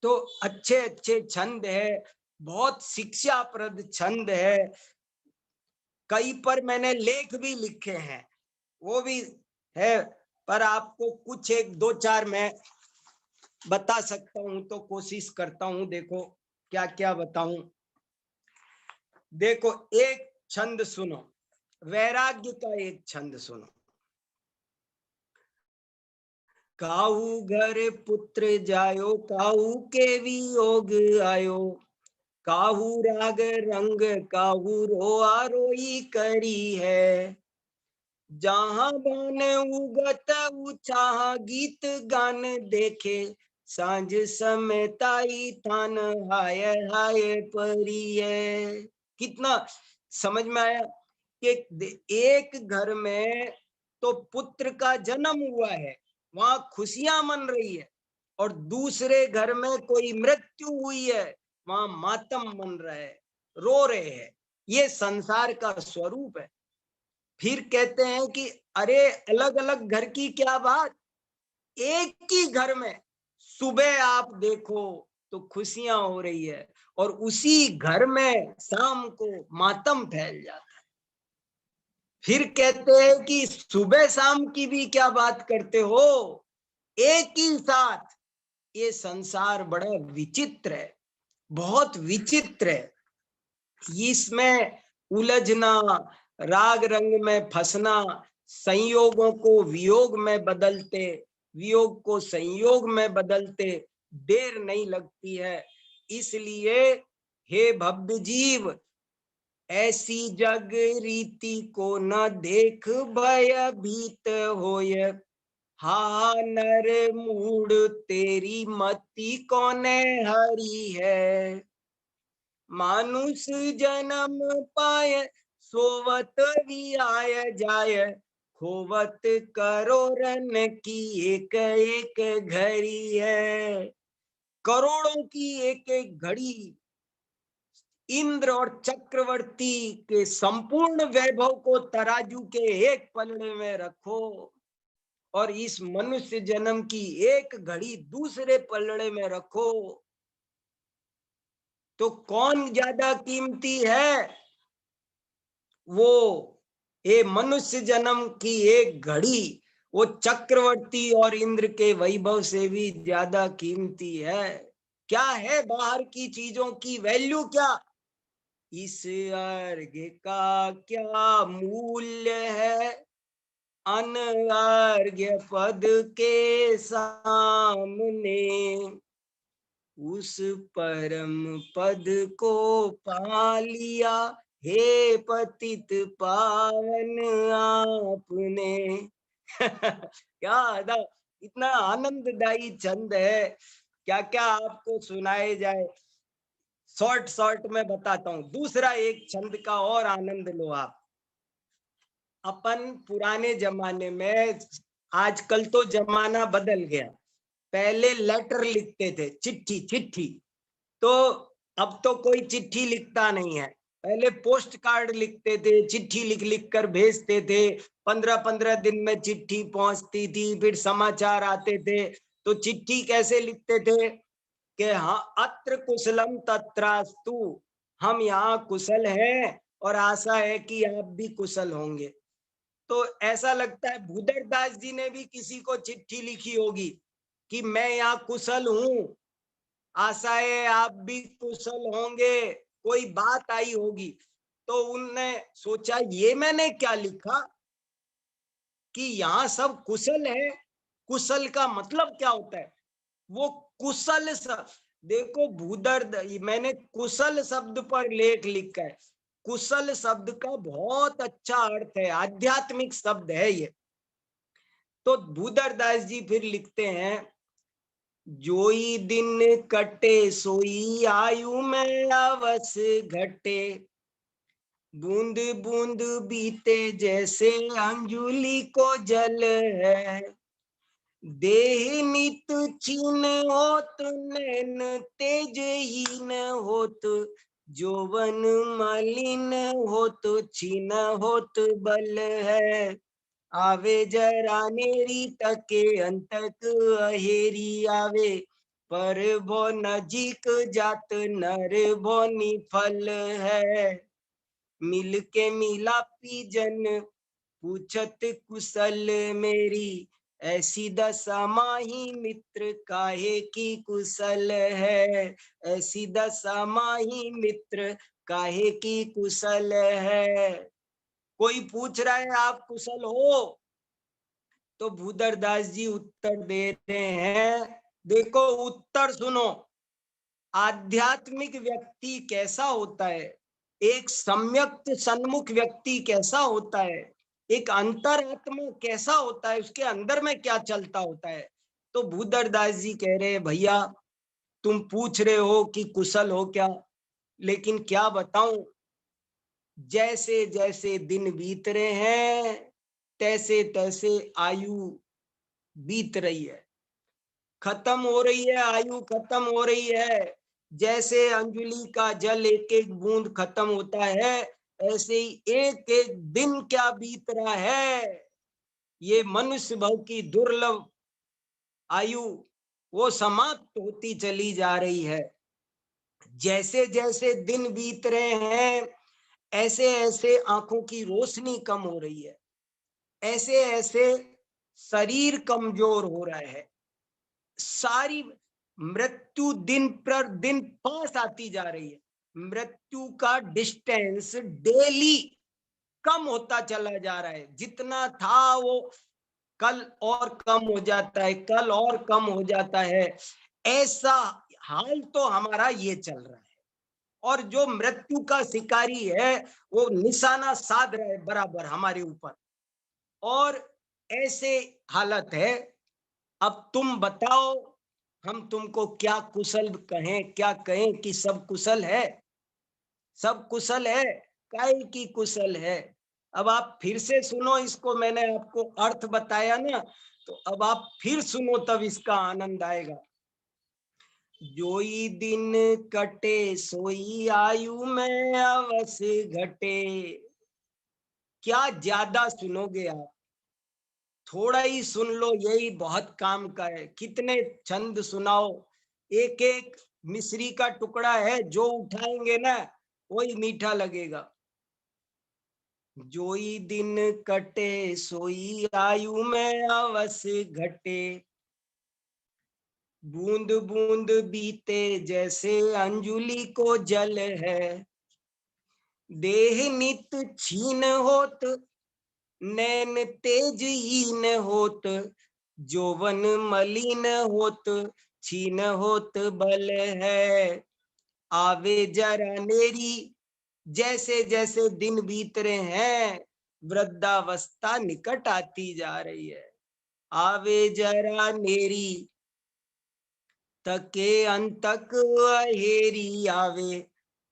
तो अच्छे अच्छे छंद है, बहुत शिक्षाप्रद छंद है, कई पर मैंने लेख भी लिखे हैं, वो भी है, पर आपको कुछ एक दो चार मैं बता सकता हूं, तो कोशिश करता हूं। देखो क्या क्या बताऊं। देखो एक छंद सुनो, वैराग्य का एक छंद सुनो। काहू घर पुत्र जायो, काहू के वियोग आयो, काहू राग रंग काहू रोआ रोई करी है, जहां बन उगत उछाह गीत गान देखे, सांझ समय ताई थान हाय हाय परी है। कितना समझ में आया कि एक घर में तो पुत्र का जन्म हुआ है, वहां खुशियां मन रही है, और दूसरे घर में कोई मृत्यु हुई है, वहां मातम मन रहा है, रो रहे हैं। ये संसार का स्वरूप है। फिर कहते हैं कि अरे अलग अलग घर की क्या बात, एक ही घर में सुबह आप देखो तो खुशियां हो रही है, और उसी घर में शाम को मातम फैल जाता है। फिर कहते हैं कि सुबह शाम की भी क्या बात करते हो, एक ही साथ। ये संसार बड़ा विचित्र है, बहुत विचित्र है। इसमें उलझना, राग रंग में फंसना, संयोगों को वियोग में बदलते, वियोग को संयोग में बदलते देर नहीं लगती है। इसलिए हे भव्य जीव, ऐसी जग रीति को न देख भय भीत होय, हा नर मूड तेरी मति कौने हरी है, मानुष जन्म पाए सोवत भी आय जाय, खोवत करोड़न की एक एक घड़ी है। करोड़ों की एक एक घड़ी इंद्र और चक्रवर्ती के संपूर्ण वैभव को तराजू के एक पलड़े में रखो, और इस मनुष्य जन्म की एक घड़ी दूसरे पलड़े में रखो, तो कौन ज्यादा कीमती है? वो ये मनुष्य जन्म की एक घड़ी वो चक्रवर्ती और इंद्र के वैभव से भी ज्यादा कीमती है। क्या है बाहर की चीजों की वैल्यू? क्या इस अर्घ्य का क्या मूल्य है, अनर्घ्य पद के सामने, उस परम पद को पा लिया हे पतित पावन आपने। क्या अदा, इतना आनंददायी छंद है, क्या क्या आपको सुनाए जाए। शॉर्ट शॉर्ट में बताता हूं। दूसरा एक छंद का और आनंद लो आप। अपन पुराने जमाने में, आजकल तो जमाना बदल गया, पहले लेटर लिखते थे, चिट्ठी चिट्ठी, तो अब तो कोई चिट्ठी लिखता नहीं है। पहले पोस्ट कार्ड लिखते थे, चिट्ठी लिख लिख कर भेजते थे, 15-15 दिन में चिट्ठी पहुंचती थी, फिर समाचार आते थे। तो चिट्ठी कैसे लिखते थे कि हाँ, अत्र कुशलम तत्रास्तु, हम यहाँ कुशल हैं और आशा है कि आप भी कुशल होंगे। तो ऐसा लगता है भूदर दास जी ने भी किसी को चिट्ठी लिखी होगी कि मैं यहाँ कुशल हूँ, आशा है आप भी कुशल होंगे, कोई बात आई होगी। तो उनने सोचा ये मैंने क्या लिखा कि यहाँ सब कुशल है, कुशल का मतलब क्या होता है? वो कुशल देखो भूदर, मैंने कुशल शब्द पर लेख लिखा है। कुशल शब्द का बहुत अच्छा अर्थ है, आध्यात्मिक शब्द है ये। तो भूदर दास जी फिर लिखते हैं, जोई दिन कटे सोई आयु में अवस घटे, बूंद बूंद बीते जैसे अंजुली को जल है, देह नित छीन होत, नैन तेजहीन होत, जोवन मलिन होत, छीन होत बल है। आवे जरा नेरी तके अंतक अहेरी आवे, पर भो नजीक जात नर भो निफल है। मिल के मिलापी जन पूछत कुशल मेरी, ऐसी दशा माही मित्र काहे की कुशल है। ऐसी दशा माही मित्र काहे की कुशल है। कोई पूछ रहा है आप कुशल हो, तो भूधर दास जी उत्तर दे रहे हैं। देखो उत्तर सुनो, आध्यात्मिक व्यक्ति कैसा होता है, एक सम्यक सन्मुख व्यक्ति कैसा होता है, एक अंतरात्मा कैसा होता है, उसके अंदर में क्या चलता होता है। तो भूधर दास जी कह रहे हैं, भैया तुम पूछ रहे हो कि कुशल हो क्या, लेकिन क्या बताऊं, जैसे जैसे दिन बीत रहे हैं तैसे तैसे आयु बीत रही है, खत्म हो रही है, आयु खत्म हो रही है। जैसे अंजलि का जल एक एक बूंद खत्म होता है, ऐसे ही एक एक दिन क्या बीत रहा है। ये मनुष्य भव की दुर्लभ आयु वो समाप्त होती चली जा रही है। जैसे जैसे दिन बीत रहे हैं ऐसे ऐसे आंखों की रोशनी कम हो रही है, ऐसे ऐसे शरीर कमजोर हो रहा है, सारी मृत्यु दिन पर दिन पास आती जा रही है। मृत्यु का डिस्टेंस डेली कम होता चला जा रहा है, जितना था वो कल और कम हो जाता है, कल और कम हो जाता है। ऐसा हाल तो हमारा ये चल रहा है, और जो मृत्यु का शिकारी है वो निशाना साध रहा है बराबर हमारे ऊपर, और ऐसे हालत है। अब तुम बताओ हम तुमको क्या कुशल कहें, क्या कहें कि सब कुशल है, सब कुशल है, काहे की कुशल है। अब आप फिर से सुनो इसको, मैंने आपको अर्थ बताया ना, तो अब आप फिर सुनो तब इसका आनंद आएगा। जोई दिन कटे सोई आयु में अवश्य घटे। क्या ज्यादा सुनोगे आप, थोड़ा ही सुन लो, यही बहुत काम का है। कितने छंद सुनाओ, एक एक मिश्री का टुकड़ा है, जो उठाएंगे ना वही मीठा लगेगा। जोई दिन कटे सोई आयु में अवश्य घटे, बूंद बूंद बीते जैसे अंजुलि को जल है। देह नित छीन होत, नैन तेजहीन होत, जोवन मलिन होत, छीन होत बल है। आवे जरा नेरी, जैसे जैसे दिन बीत रहे हैं वृद्धावस्था निकट आती जा रही है। आवे जरा नेरी तके अंतक अहेरी आवे,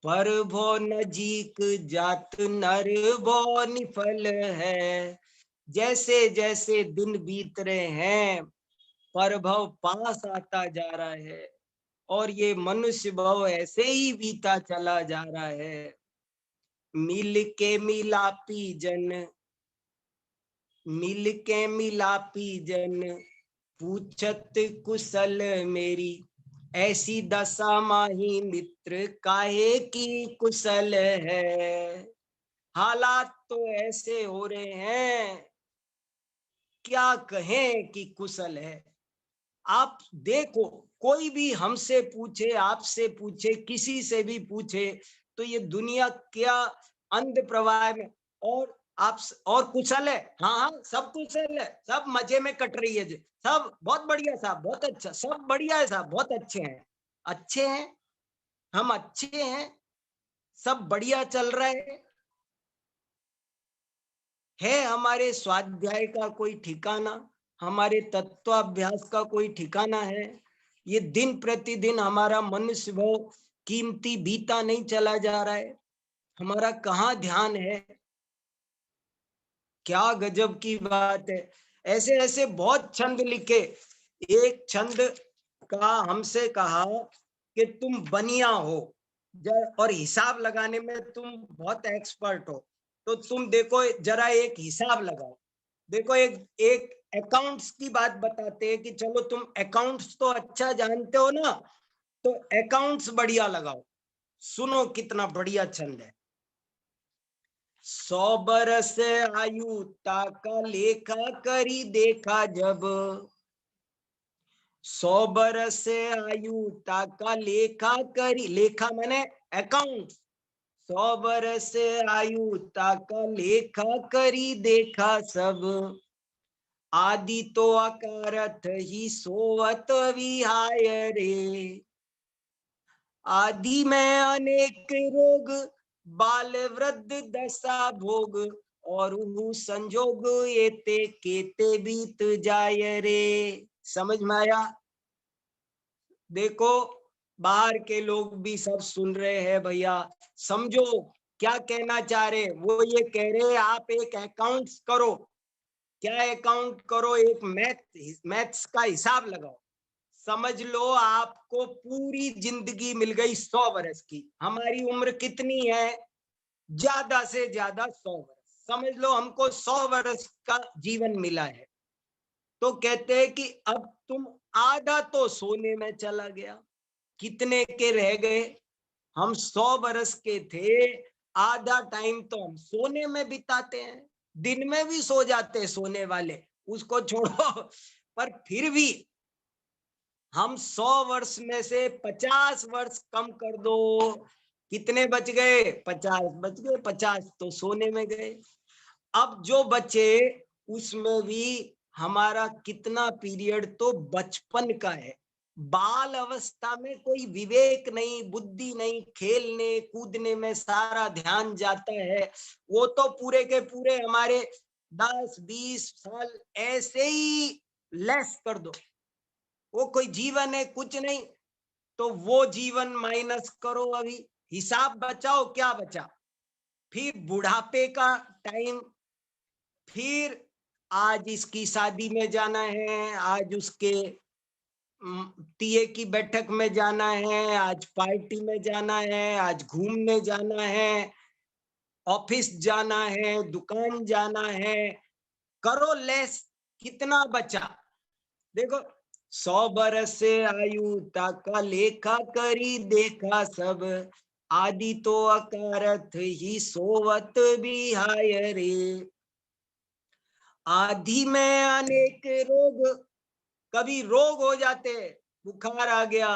पर भो नजीक जात नर भो निफल है। जैसे जैसे दिन बीत रहे हैं परभव पास आता जा रहा है, और ये मनुष्य भव ऐसे ही बीता चला जा रहा है। मिल के मिलापी जन, मिल के मिलापी जन पूछत कुशल मेरी, ऐसी दशा माही मित्र काहे की कुशल है। हालात तो ऐसे हो रहे हैं, क्या कहें कि कुशल है। आप देखो, कोई भी हमसे पूछे, आपसे पूछे, किसी से भी पूछे, तो ये दुनिया क्या अंध प्रवाह में, और आप और कुशल है, हाँ हाँ सब कुशल है, सब मजे में कट रही है जी, सब बहुत बढ़िया साहब, बहुत अच्छा, सब बढ़िया है साहब, बहुत अच्छे हैं, अच्छे हैं, हम अच्छे हैं, सब बढ़िया चल रहा है हमारे स्वाध्याय का कोई ठिकाना, हमारे तत्वाभ्यास का कोई ठिकाना है। ये दिन प्रतिदिन हमारा मनुष्य भाव कीमती बीता नहीं चला जा रहा है, हमारा कहाँ ध्यान है। क्या गजब की बात है। ऐसे ऐसे बहुत छंद लिखे। एक छंद का हमसे कहा कि तुम बनिया हो और हिसाब लगाने में तुम बहुत एक्सपर्ट हो, तो तुम देखो जरा एक हिसाब लगाओ। देखो एक एक अकाउंट्स की बात बताते हैं कि चलो तुम अकाउंट्स तो अच्छा जानते हो ना, तो अकाउंट्स बढ़िया लगाओ। सुनो कितना बढ़िया छंद है। 100 बरस आयु ताका लेखा करी देखा जब, 100 बरस आयु ताका लेखा करी, लेखा माने अकाउंट, 100 बरस आयु ताका लेखा करी देखा सब, आदि तो अकारथ ही सोवत विहाय रे, आदि में अनेक रोग बाल वृद्ध दशा भोग, और संजोग एते केते बीत जाय रे। समझ में आया? देखो बाहर के लोग भी सब सुन रहे हैं भैया, समझो क्या कहना चाह रहे। वो ये कह रहे आप एक अकाउंट्स करो। क्या अकाउंट करो? एक मैथ्स का हिसाब लगाओ। समझ लो आपको पूरी जिंदगी मिल गई 100 वर्ष की। हमारी उम्र कितनी है? ज्यादा से ज्यादा 100 वर्ष। समझ लो हमको 100 वर्ष का जीवन मिला है। तो कहते हैं कि अब तुम आधा तो सोने में चला गया। कितने के रह गए? हम 100 वर्ष के थे, आधा टाइम तो हम सोने में बिताते हैं। दिन में भी सो जाते हैं सोने वाले, उसको छोड़ो। पर फिर भी हम 100 वर्ष में से 50 वर्ष कम कर दो, कितने बच गए? 50 बच गए। 50 तो सोने में गए। अब जो बचे उसमें भी हमारा कितना पीरियड तो बचपन का है। बाल अवस्था में कोई विवेक नहीं, बुद्धि नहीं, खेलने कूदने में सारा ध्यान जाता है। वो तो पूरे के पूरे हमारे 10-20 साल ऐसे ही लेस कर दो, वो कोई जीवन है? कुछ नहीं। तो वो जीवन माइनस करो, अभी हिसाब बचाओ क्या बचा। फिर बुढ़ापे का टाइम, फिर आज इसकी शादी में जाना है, आज उसके टीए की बैठक में जाना है, आज पार्टी में जाना है, आज घूमने जाना है, ऑफिस जाना है, दुकान जाना है। करो लेस, कितना बचा? देखो 100 बरस आयु ताका लेखा करी देखा सब, आदि तो अकारथ ही सोवत बिहाय रे, आदि में अनेक रोग, कभी रोग हो जाते, बुखार आ गया,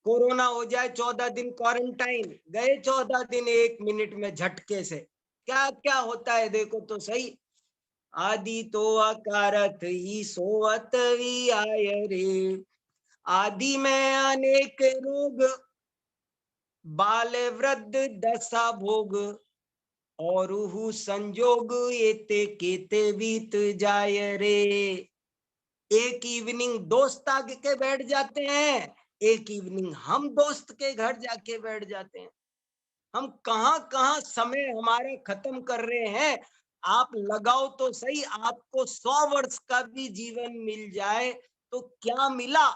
कोरोना हो जाए, 14 दिन क्वारंटाइन, गए 14 दिन 1 मिनट में झटके से। क्या क्या होता है देखो तो सही। आदि तो अकारथ ही सोवत विहाय रे, आदि में अनेक रोग बाल वृद्ध दशा भोग, और संजोग एते केते बीत जाय रे। एक इवनिंग दोस्त आके के बैठ जाते हैं, एक इवनिंग हम दोस्त के घर जाके बैठ जाते हैं। हम कहां कहां समय हमारा खत्म कर रहे हैं। आप लगाओ तो सही, आपको 100 वर्ष का भी जीवन मिल जाए तो क्या मिला,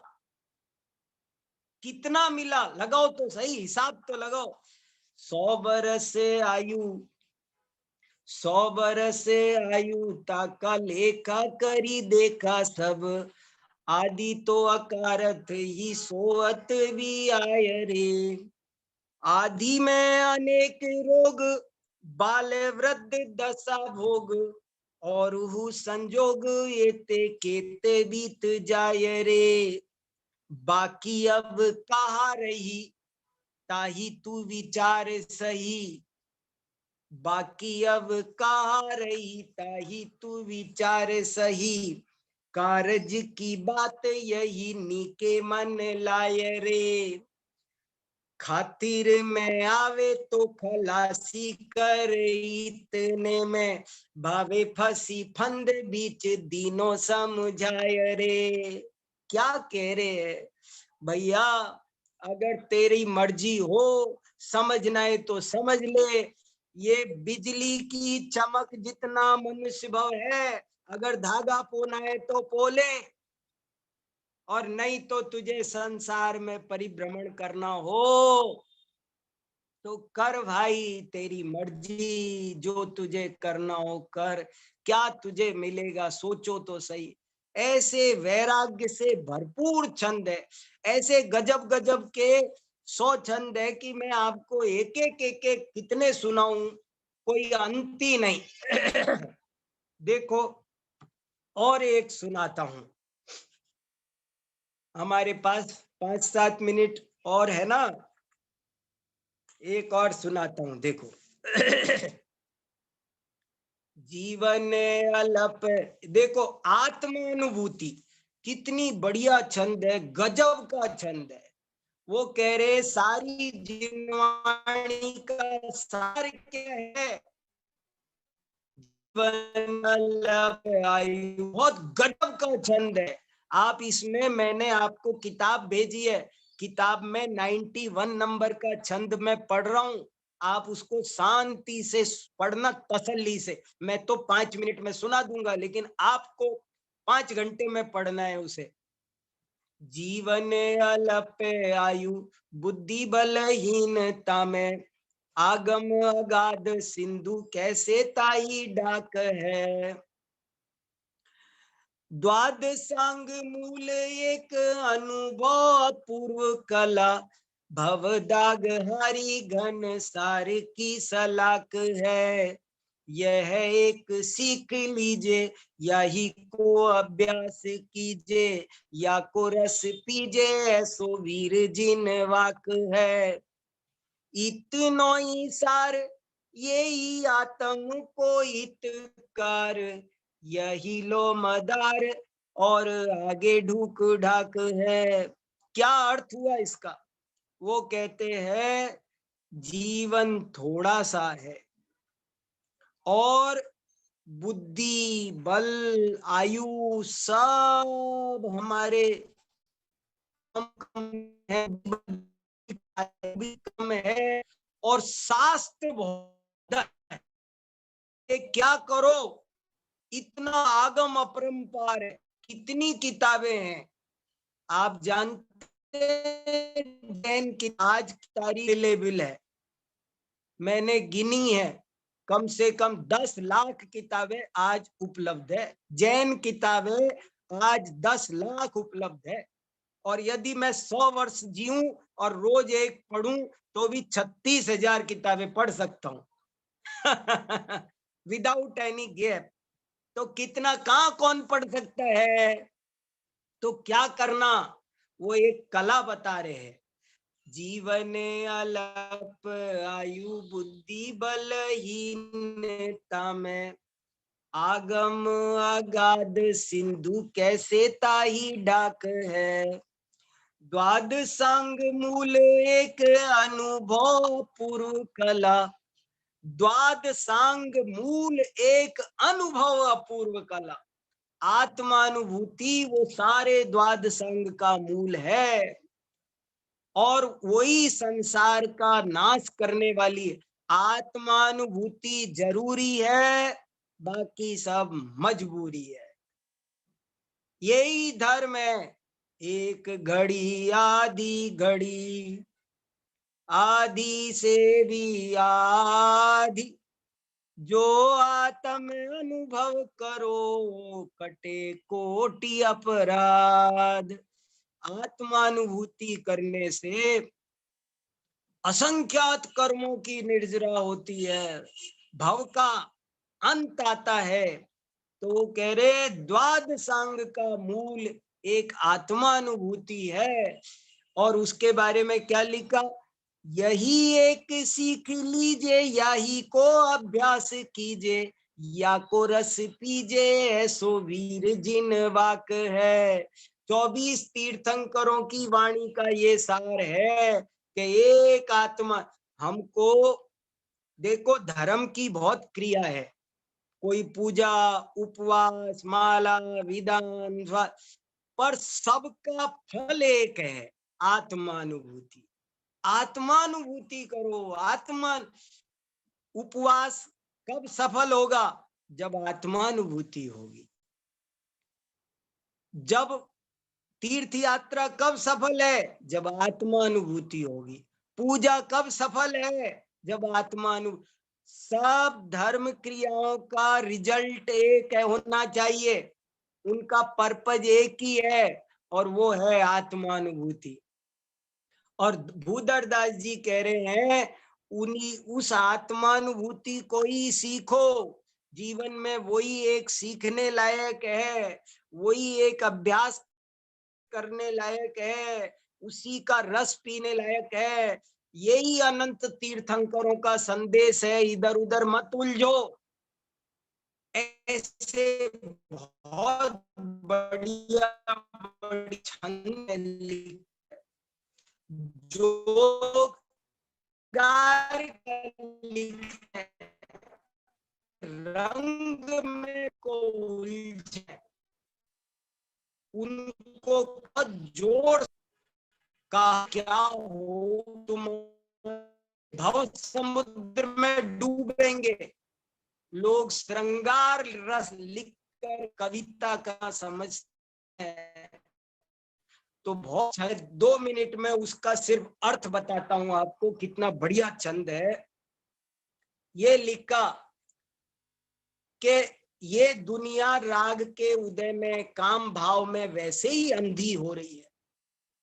कितना मिला? लगाओ तो सही, हिसाब तो लगाओ। 100 बरस आयु, 100 बरस आयु ताका लेखा करी देखा सब, आदि तो अकारथ ही सोवत भी आय रे, आदि में अनेक रोग बाल वृद्ध दशा भोग, और संजोग एते केते बीत जाय रे, बाकी अब कहा रही ताही तू विचार सही, बाकी अब कहा रही ताही तू विचार सही, कारज की बात यही नीके मन लाय रे, खातिर में आवे तो खलासी कर, इतने में भावे फंसी फंद बीच दिनों समझाय रे। क्या कह रहे हैं भैया? अगर तेरी मर्जी हो समझना है तो समझ ले, ये बिजली की चमक जितना मनुष्य भव है, अगर धागा पोना है तो पोले, और नहीं तो तुझे संसार में परिभ्रमण करना हो तो कर भाई, तेरी मर्जी, जो तुझे करना हो कर, क्या तुझे मिलेगा सोचो तो सही। ऐसे वैराग्य से भरपूर छंद है, ऐसे गजब गजब के 100 छंद है कि मैं आपको एक एक कितने सुनाऊं, कोई अंत ही नहीं। देखो, और एक सुनाता हूं, हमारे पास 5-7 मिनट और है ना, एक और सुनाता हूं, देखो। जीवन अलप, देखो आत्मानुभूति कितनी बढ़िया छंद है, गजब का छंद है। वो कह रहे सारी जीववाणी का सार क्या है, जीवन अलप आयु, बहुत गजब का छंद है। आप इसमें, मैंने आपको किताब भेजी है, किताब में 91 नंबर का छंद मैं पढ़ रहा हूं, आप उसको शांति से पढ़ना, तसल्ली से। मैं तो 5 मिनट में सुना दूंगा, लेकिन आपको 5 घंटे में पढ़ना है उसे। जीवन अलप आयु, बुद्धि बलहीनता में, आगम अगाध सिंधु कैसे ताई डाक है। द्वादशांग मूल एक अनुभव पूर्व कला, भव दाग हरि घन सार की सलाक है। यह एक सीख लीजिए, यही को अभ्यास कीजिए, या को रस पीजे, ऐसो वीर जिन वाक है। इतनो ही सार यही आत्म को हितकार, यही लो मदार और आगे ढूक ढाक है। क्या अर्थ हुआ इसका? वो कहते हैं जीवन थोड़ा सा है और बुद्धि बल आयु सब हमारे कम कम है, भी कम है, और शास्त्र बहुत है। क्या करो, इतना आगम अपरंपार है, कितनी किताबें हैं। आप जानते जैन की आज की तारीख अवेलेबल है, मैंने गिनी है, कम से कम 10 लाख किताबें आज उपलब्ध है, जैन किताबें आज 10 लाख उपलब्ध है। और यदि मैं 100 वर्ष जीऊं और रोज एक पढ़ूं तो भी 36,000 किताबें पढ़ सकता हूं। Without any gap. तो कितना, कहां कौन पढ़ सकता है? तो क्या करना, वो एक कला बता रहे हैं। जीवन अलप आयु बुद्धि बलहीनता में, आगम अगाध सिंधु कैसे ताही डाक है। द्वादशांग मूल एक अनुभव पूर्व कला, द्वादशांग मूल एक अनुभव अपूर्व कला। आत्मानुभूति वो सारे द्वादशांग का मूल है, और वही संसार का नाश करने वाली है। आत्मानुभूति जरूरी है, बाकी सब मजबूरी है। यही धर्म है। एक घड़ी आधी घड़ी, आधी से भी आधी, जो आत्म अनुभव करो कटे कोटि अपराध। आत्मानुभूति करने से असंख्यात कर्मों की निर्जरा होती है, भव का अंत आता है। तो वो कह रहे द्वादशांग का मूल एक आत्मानुभूति है। और उसके बारे में क्या लिखा, यही एक सीख लीजिए, यही को अभ्यास कीजिए, या को रस पीजे, ऐसो वीर जिन वाक है। 24 तीर्थंकरों की वाणी का ये सार है कि एक आत्मा हमको, देखो धर्म की बहुत क्रिया है, कोई पूजा उपवास माला विधान, पर सबका फल एक है, आत्मानुभूति। आत्मानुभूति करो। आत्मा उपवास कब सफल होगा, जब आत्मानुभूति होगी। जब तीर्थ यात्रा कब सफल है? जब आत्मा अनुभूति होगी। पूजा कब सफल है? जब आत्मा अनुभूति। सब धर्म क्रियाओं का रिजल्ट एक है, होना चाहिए, उनका पर्पज एक ही है, और वो है आत्मानुभूति। और भूधर दास जी कह रहे हैं उन्हीं उस आत्मानुभूति को ही सीखो। जीवन में वही एक सीखने लायक है, वही एक अभ्यास करने लायक है, उसी का रस पीने लायक है। यही अनंत तीर्थंकरों का संदेश है। इधर उधर मत उलझो। ऐसे बहुत बढ़िया बड़ी छंद जो गार लिखे, रंग में को उलझे, उनको जोड़ का क्या हो, तुम भव समुद्र में डूबेंगे। लोग श्रृंगार रस लिखकर कविता का समझते हैं, तो बहुत शायद 2 मिनट में उसका सिर्फ अर्थ बताता हूं आपको, कितना बढ़िया छंद है। ये लिखा कि ये दुनिया राग के उदय में, काम भाव में वैसे ही अंधी हो रही है।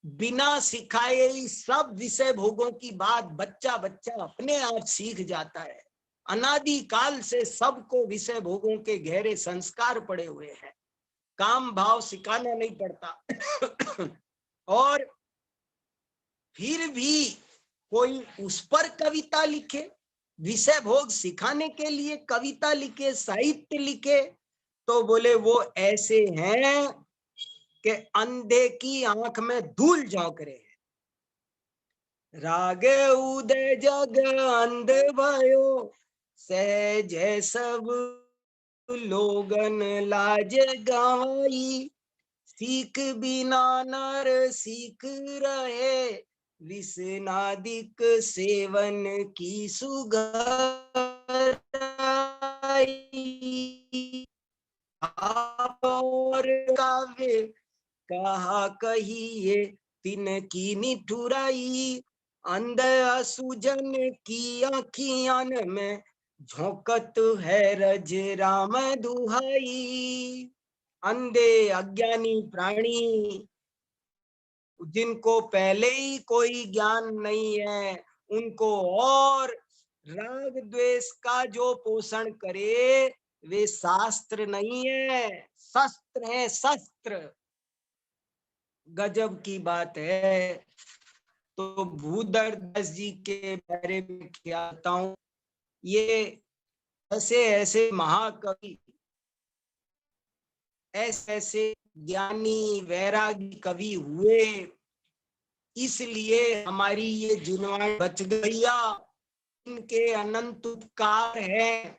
बिना सिखाए ही सब विषय भोगों की बात बच्चा बच्चा अपने आप सीख जाता है। अनादि काल से सबको विषय भोगों के गहरे संस्कार पड़े हुए हैं, काम भाव सिखाना नहीं पड़ता। और फिर भी कोई उस पर कविता लिखे, विषय भोग सिखाने के लिए कविता लिखे, साहित्य लिखे, तो बोले वो ऐसे हैं कि अंधे की आंख में धूल झोंक रहे हैं। रागे उदय जग अंध भयो, सहज सब लोगन लाज गाई। सीख बिना नर सीख रहे, विषनादिक सेवन की सुगंध। आप और काव्य कहा कहिए, तिन की निठुराई। अंध असुजन की आँखियान में, झोंकत है रज राम दुहाई। अंधे अज्ञानी प्राणी, जिनको पहले ही कोई ज्ञान नहीं है, उनको और राग द्वेष का जो पोषण करे, वे शास्त्र नहीं है, शस्त्र है, शस्त्र। गजब की बात है। तो भूधर दास जी के बारे में क्या बताऊं, ये ऐसे ऐसे महाकवि, ऐसे ऐसे ज्ञानी वैरागी कवि हुए, इसलिए हमारी ये जुनवानी बच गईया। इनके अनंत उपकार है।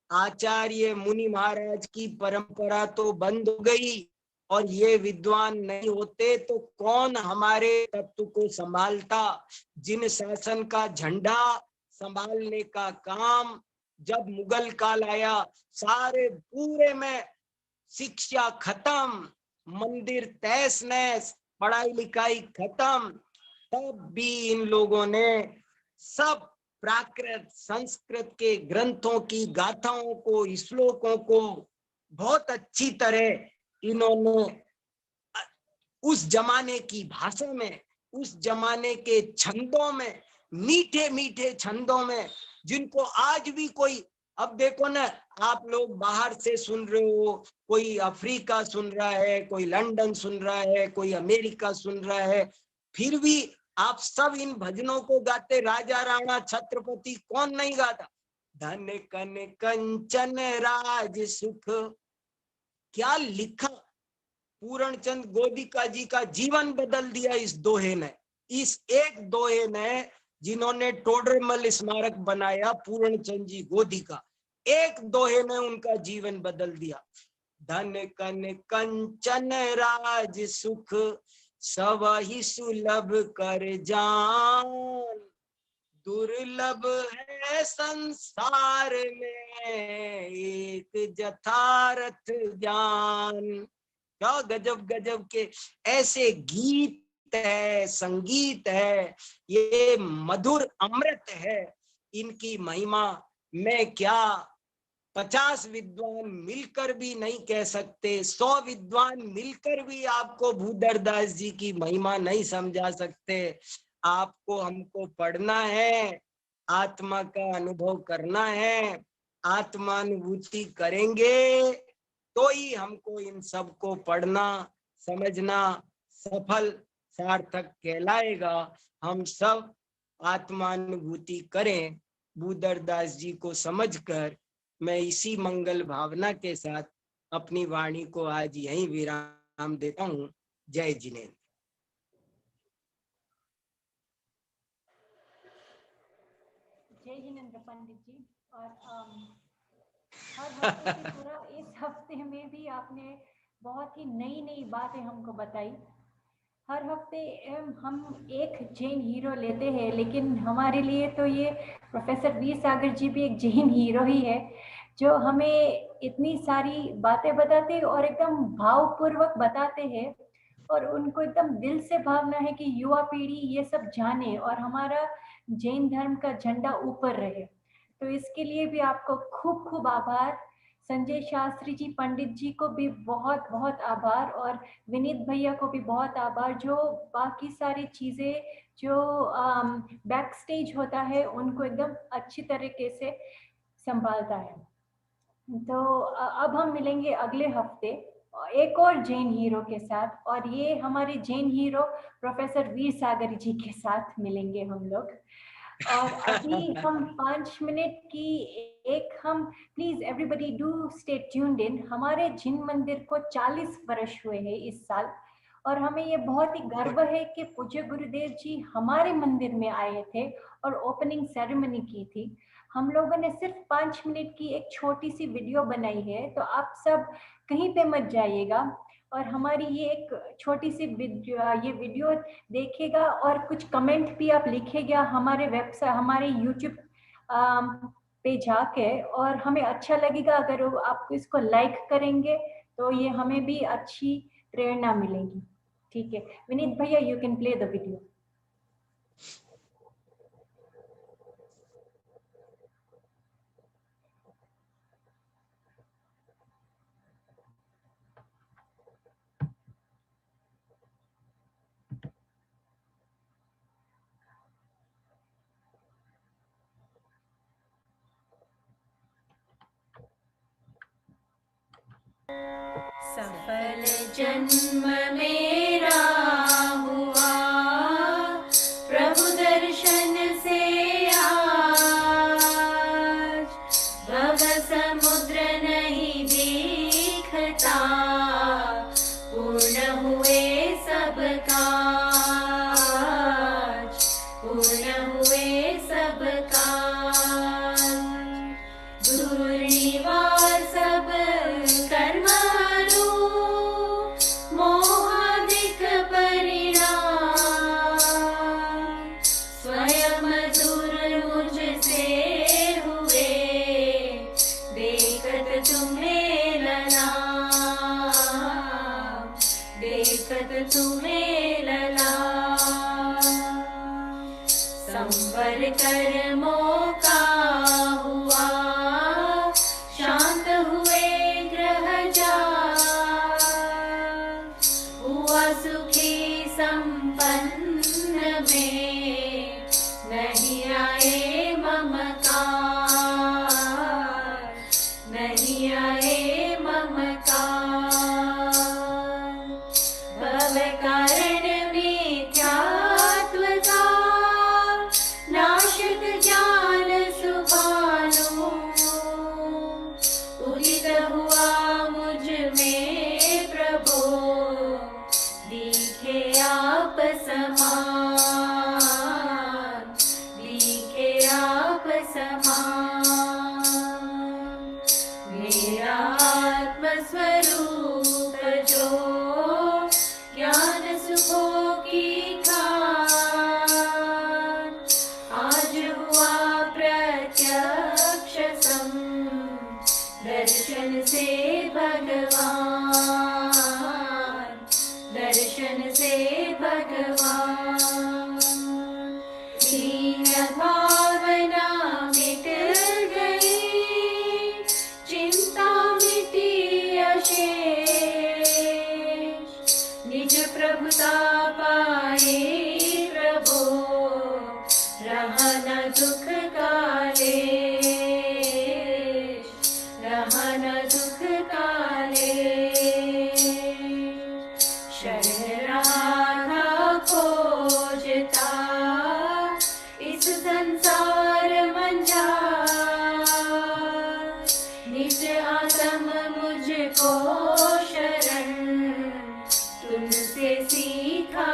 आचार्य मुनि महाराज की परंपरा तो बंद हो गई, और ये विद्वान नहीं होते तो कौन हमारे तत्व को संभालता। जिन शासन का झंडा संभालने का काम जब मुगल काल आया, सारे पूरे में शिक्षा खत्म, मंदिर तहस नहस, पढ़ाई लिखाई खत्म, तब भी इन लोगों ने सब प्राकृत संस्कृत के ग्रंथों की गाथाओं को, श्लोकों को बहुत अच्छी तरह इन्होंने उस जमाने की भाषा में, उस जमाने के छंदों में, मीठे मीठे छंदों में, जिनको आज भी कोई, अब देखो ना, आप लोग बाहर से सुन रहे हो, कोई अफ्रीका सुन रहा है, कोई लंदन सुन रहा है, कोई अमेरिका सुन रहा है, फिर भी आप सब इन भजनों को गाते। राजा राणा छत्रपति कौन नहीं गाता? धन कन कंचन राज सुख, क्या लिखा। पूर्ण चंद गोदिका जी का जीवन बदल दिया इस दोहे ने। इस एक दोहे ने, जिन्होंने टोडरमल स्मारक बनाया, पूर्ण चंद जी गोदिका, एक दोहे ने उनका जीवन बदल दिया। धन कन कंचन राज सुख, सबहि सुलभ कर जान। दुर्लभ है संसार में एक जथारथ ज्ञान। क्या गजब गजब के ऐसे गीत है, संगीत है, ये मधुर अमृत है। इनकी महिमा मैं क्या 50 विद्वान मिलकर भी नहीं कह सकते, 100 विद्वान मिलकर भी आपको भूधर दास जी की महिमा नहीं समझा सकते। आपको हमको पढ़ना है, आत्मा का अनुभव करना है, आत्मानुभूति करेंगे तो ही हमको इन सब को पढ़ना समझना सफल सार्थक कहलाएगा। हम सब आत्मानुभूति करें भूधर दास जी को समझकर। मैं इसी मंगल भावना के साथ अपनी वाणी को आज यहीं विराम देता हूँ। जय जिनेन्द्र। जय जिनेन्द्र पंडित जी। और हर हफ्ते की तरह इस हफ्ते में भी आपने बहुत ही नई नई बातें हमको बताई। हर हफ्ते हम एक जैन हीरो लेते हैं, लेकिन हमारे लिए तो ये प्रोफेसर वीर सागर जी भी एक जैन हीरो ही है, जो हमें इतनी सारी बातें बताते हैं और एकदम भावपूर्वक बताते हैं, और उनको एकदम दिल से भावना है कि युवा पीढ़ी ये सब जाने और हमारा जैन धर्म का झंडा ऊपर रहे। तो इसके लिए भी आपको खूब खूब आभार। संजय शास्त्री जी पंडित जी को भी बहुत बहुत आभार, और विनीत भैया को भी बहुत आभार, जो बाकी सारी चीज़ें जो बैक स्टेज होता है उनको एकदम अच्छी तरीके से संभालता है। तो अब हम मिलेंगे अगले हफ्ते एक और जैन हीरो के साथ, और ये हमारे जैन हीरो प्रोफेसर वीर सागर जी के साथ मिलेंगे हम लोग। और अभी हम 5 मिनट की एक हम please everybody do stay tuned in. हमारे जिन मंदिर को 40 वर्ष हुए हैं इस साल, और हमें ये बहुत ही गर्व है कि पूज्य गुरुदेव जी हमारे मंदिर में आए थे और ओपनिंग सेरेमनी की थी। हम लोगों ने सिर्फ 5 मिनट की एक छोटी सी वीडियो बनाई है, तो आप सब कहीं पे मत जाइएगा और हमारी ये एक छोटी सी वीडियो देखिएगा, और कुछ कमेंट भी आप लिखिएगा हमारे वेबसाइट, हमारे यूट्यूब पे जाके, और हमें अच्छा लगेगा अगर आप इसको लाइक करेंगे, तो ये हमें भी अच्छी प्रेरणा मिलेगी। ठीक है विनीत भैया, you can play the video. सफल जन्म मेरा हुआ प्रभु दर्शन से आज, भव समुद्र नहीं दिखता, पूर्ण हुए सब काज, पूर्ण हुए सब काज। दूर निवार सब कर्मानु, मोहादिक परिणाम, स्वयं दूर मुझसे हुए, देखत तुम्हें ललाम, देखत तुम्हें ललाम। संवर कर्मों का हुआ, शांत हुए ग्रह जाग, हुआ सुखी संपन्न में, नहीं आए ममकार, नहीं आए ममकार। भव कारण मिथ्यात्व का, नाशक ज्ञान सुभानु, उदित हुआ मुझ में प्रभो, दिखे आप समान, दिखे आप समान। मेरा आत्मस्वरूप जो ज्ञान सुखों की खान, आज हुआ प्रत्यक्ष दर्शन से भगवान, से भगवान। दीन भावना मिट गई, चिंता मिटी अशेष, निज प्रभुता पाए प्रभु, रहा न दुख कालेश, रहा न दुख कालेश। शरण राधा खोजता इस संसार मंझार, निज आत्म मुझको शरण तुमसे सीखा,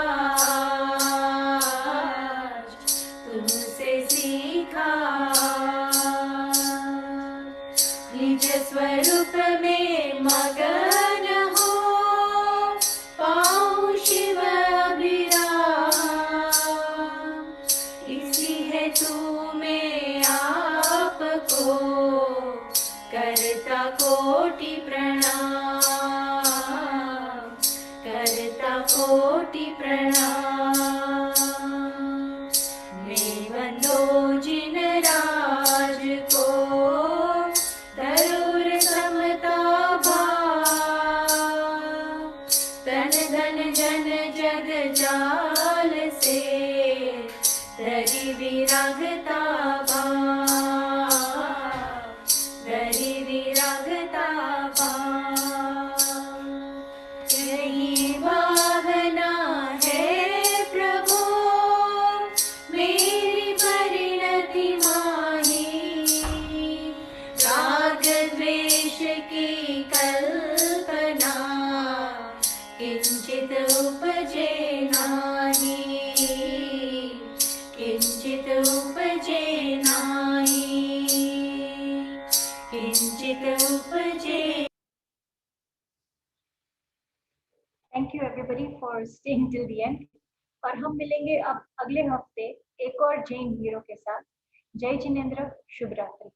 तुमसे सीखा। निज स्वरूप में मगन हो, पाऊं शिव अभिराम, इसी है तू में आपको करता कोटि प्रणाम, करता कोटि प्रणाम। मैं बंदो जिन राज को तरुर समता भाव, तन धन जन जग जाल से धरि विरागता भाव, धरि विरागता भाव। यही भावना है प्रभु मेरी परिणति माही, राग द्वेष की कल्पना किंचित उपजे नाही, किंचित उपजे नाही, किंचित उपजे। Thank you everybody for staying till the end. और हम मिलेंगे अब अगले हफ्ते एक और जैन हीरो के साथ। जय जिनेंद्र, शुभ रात्रि।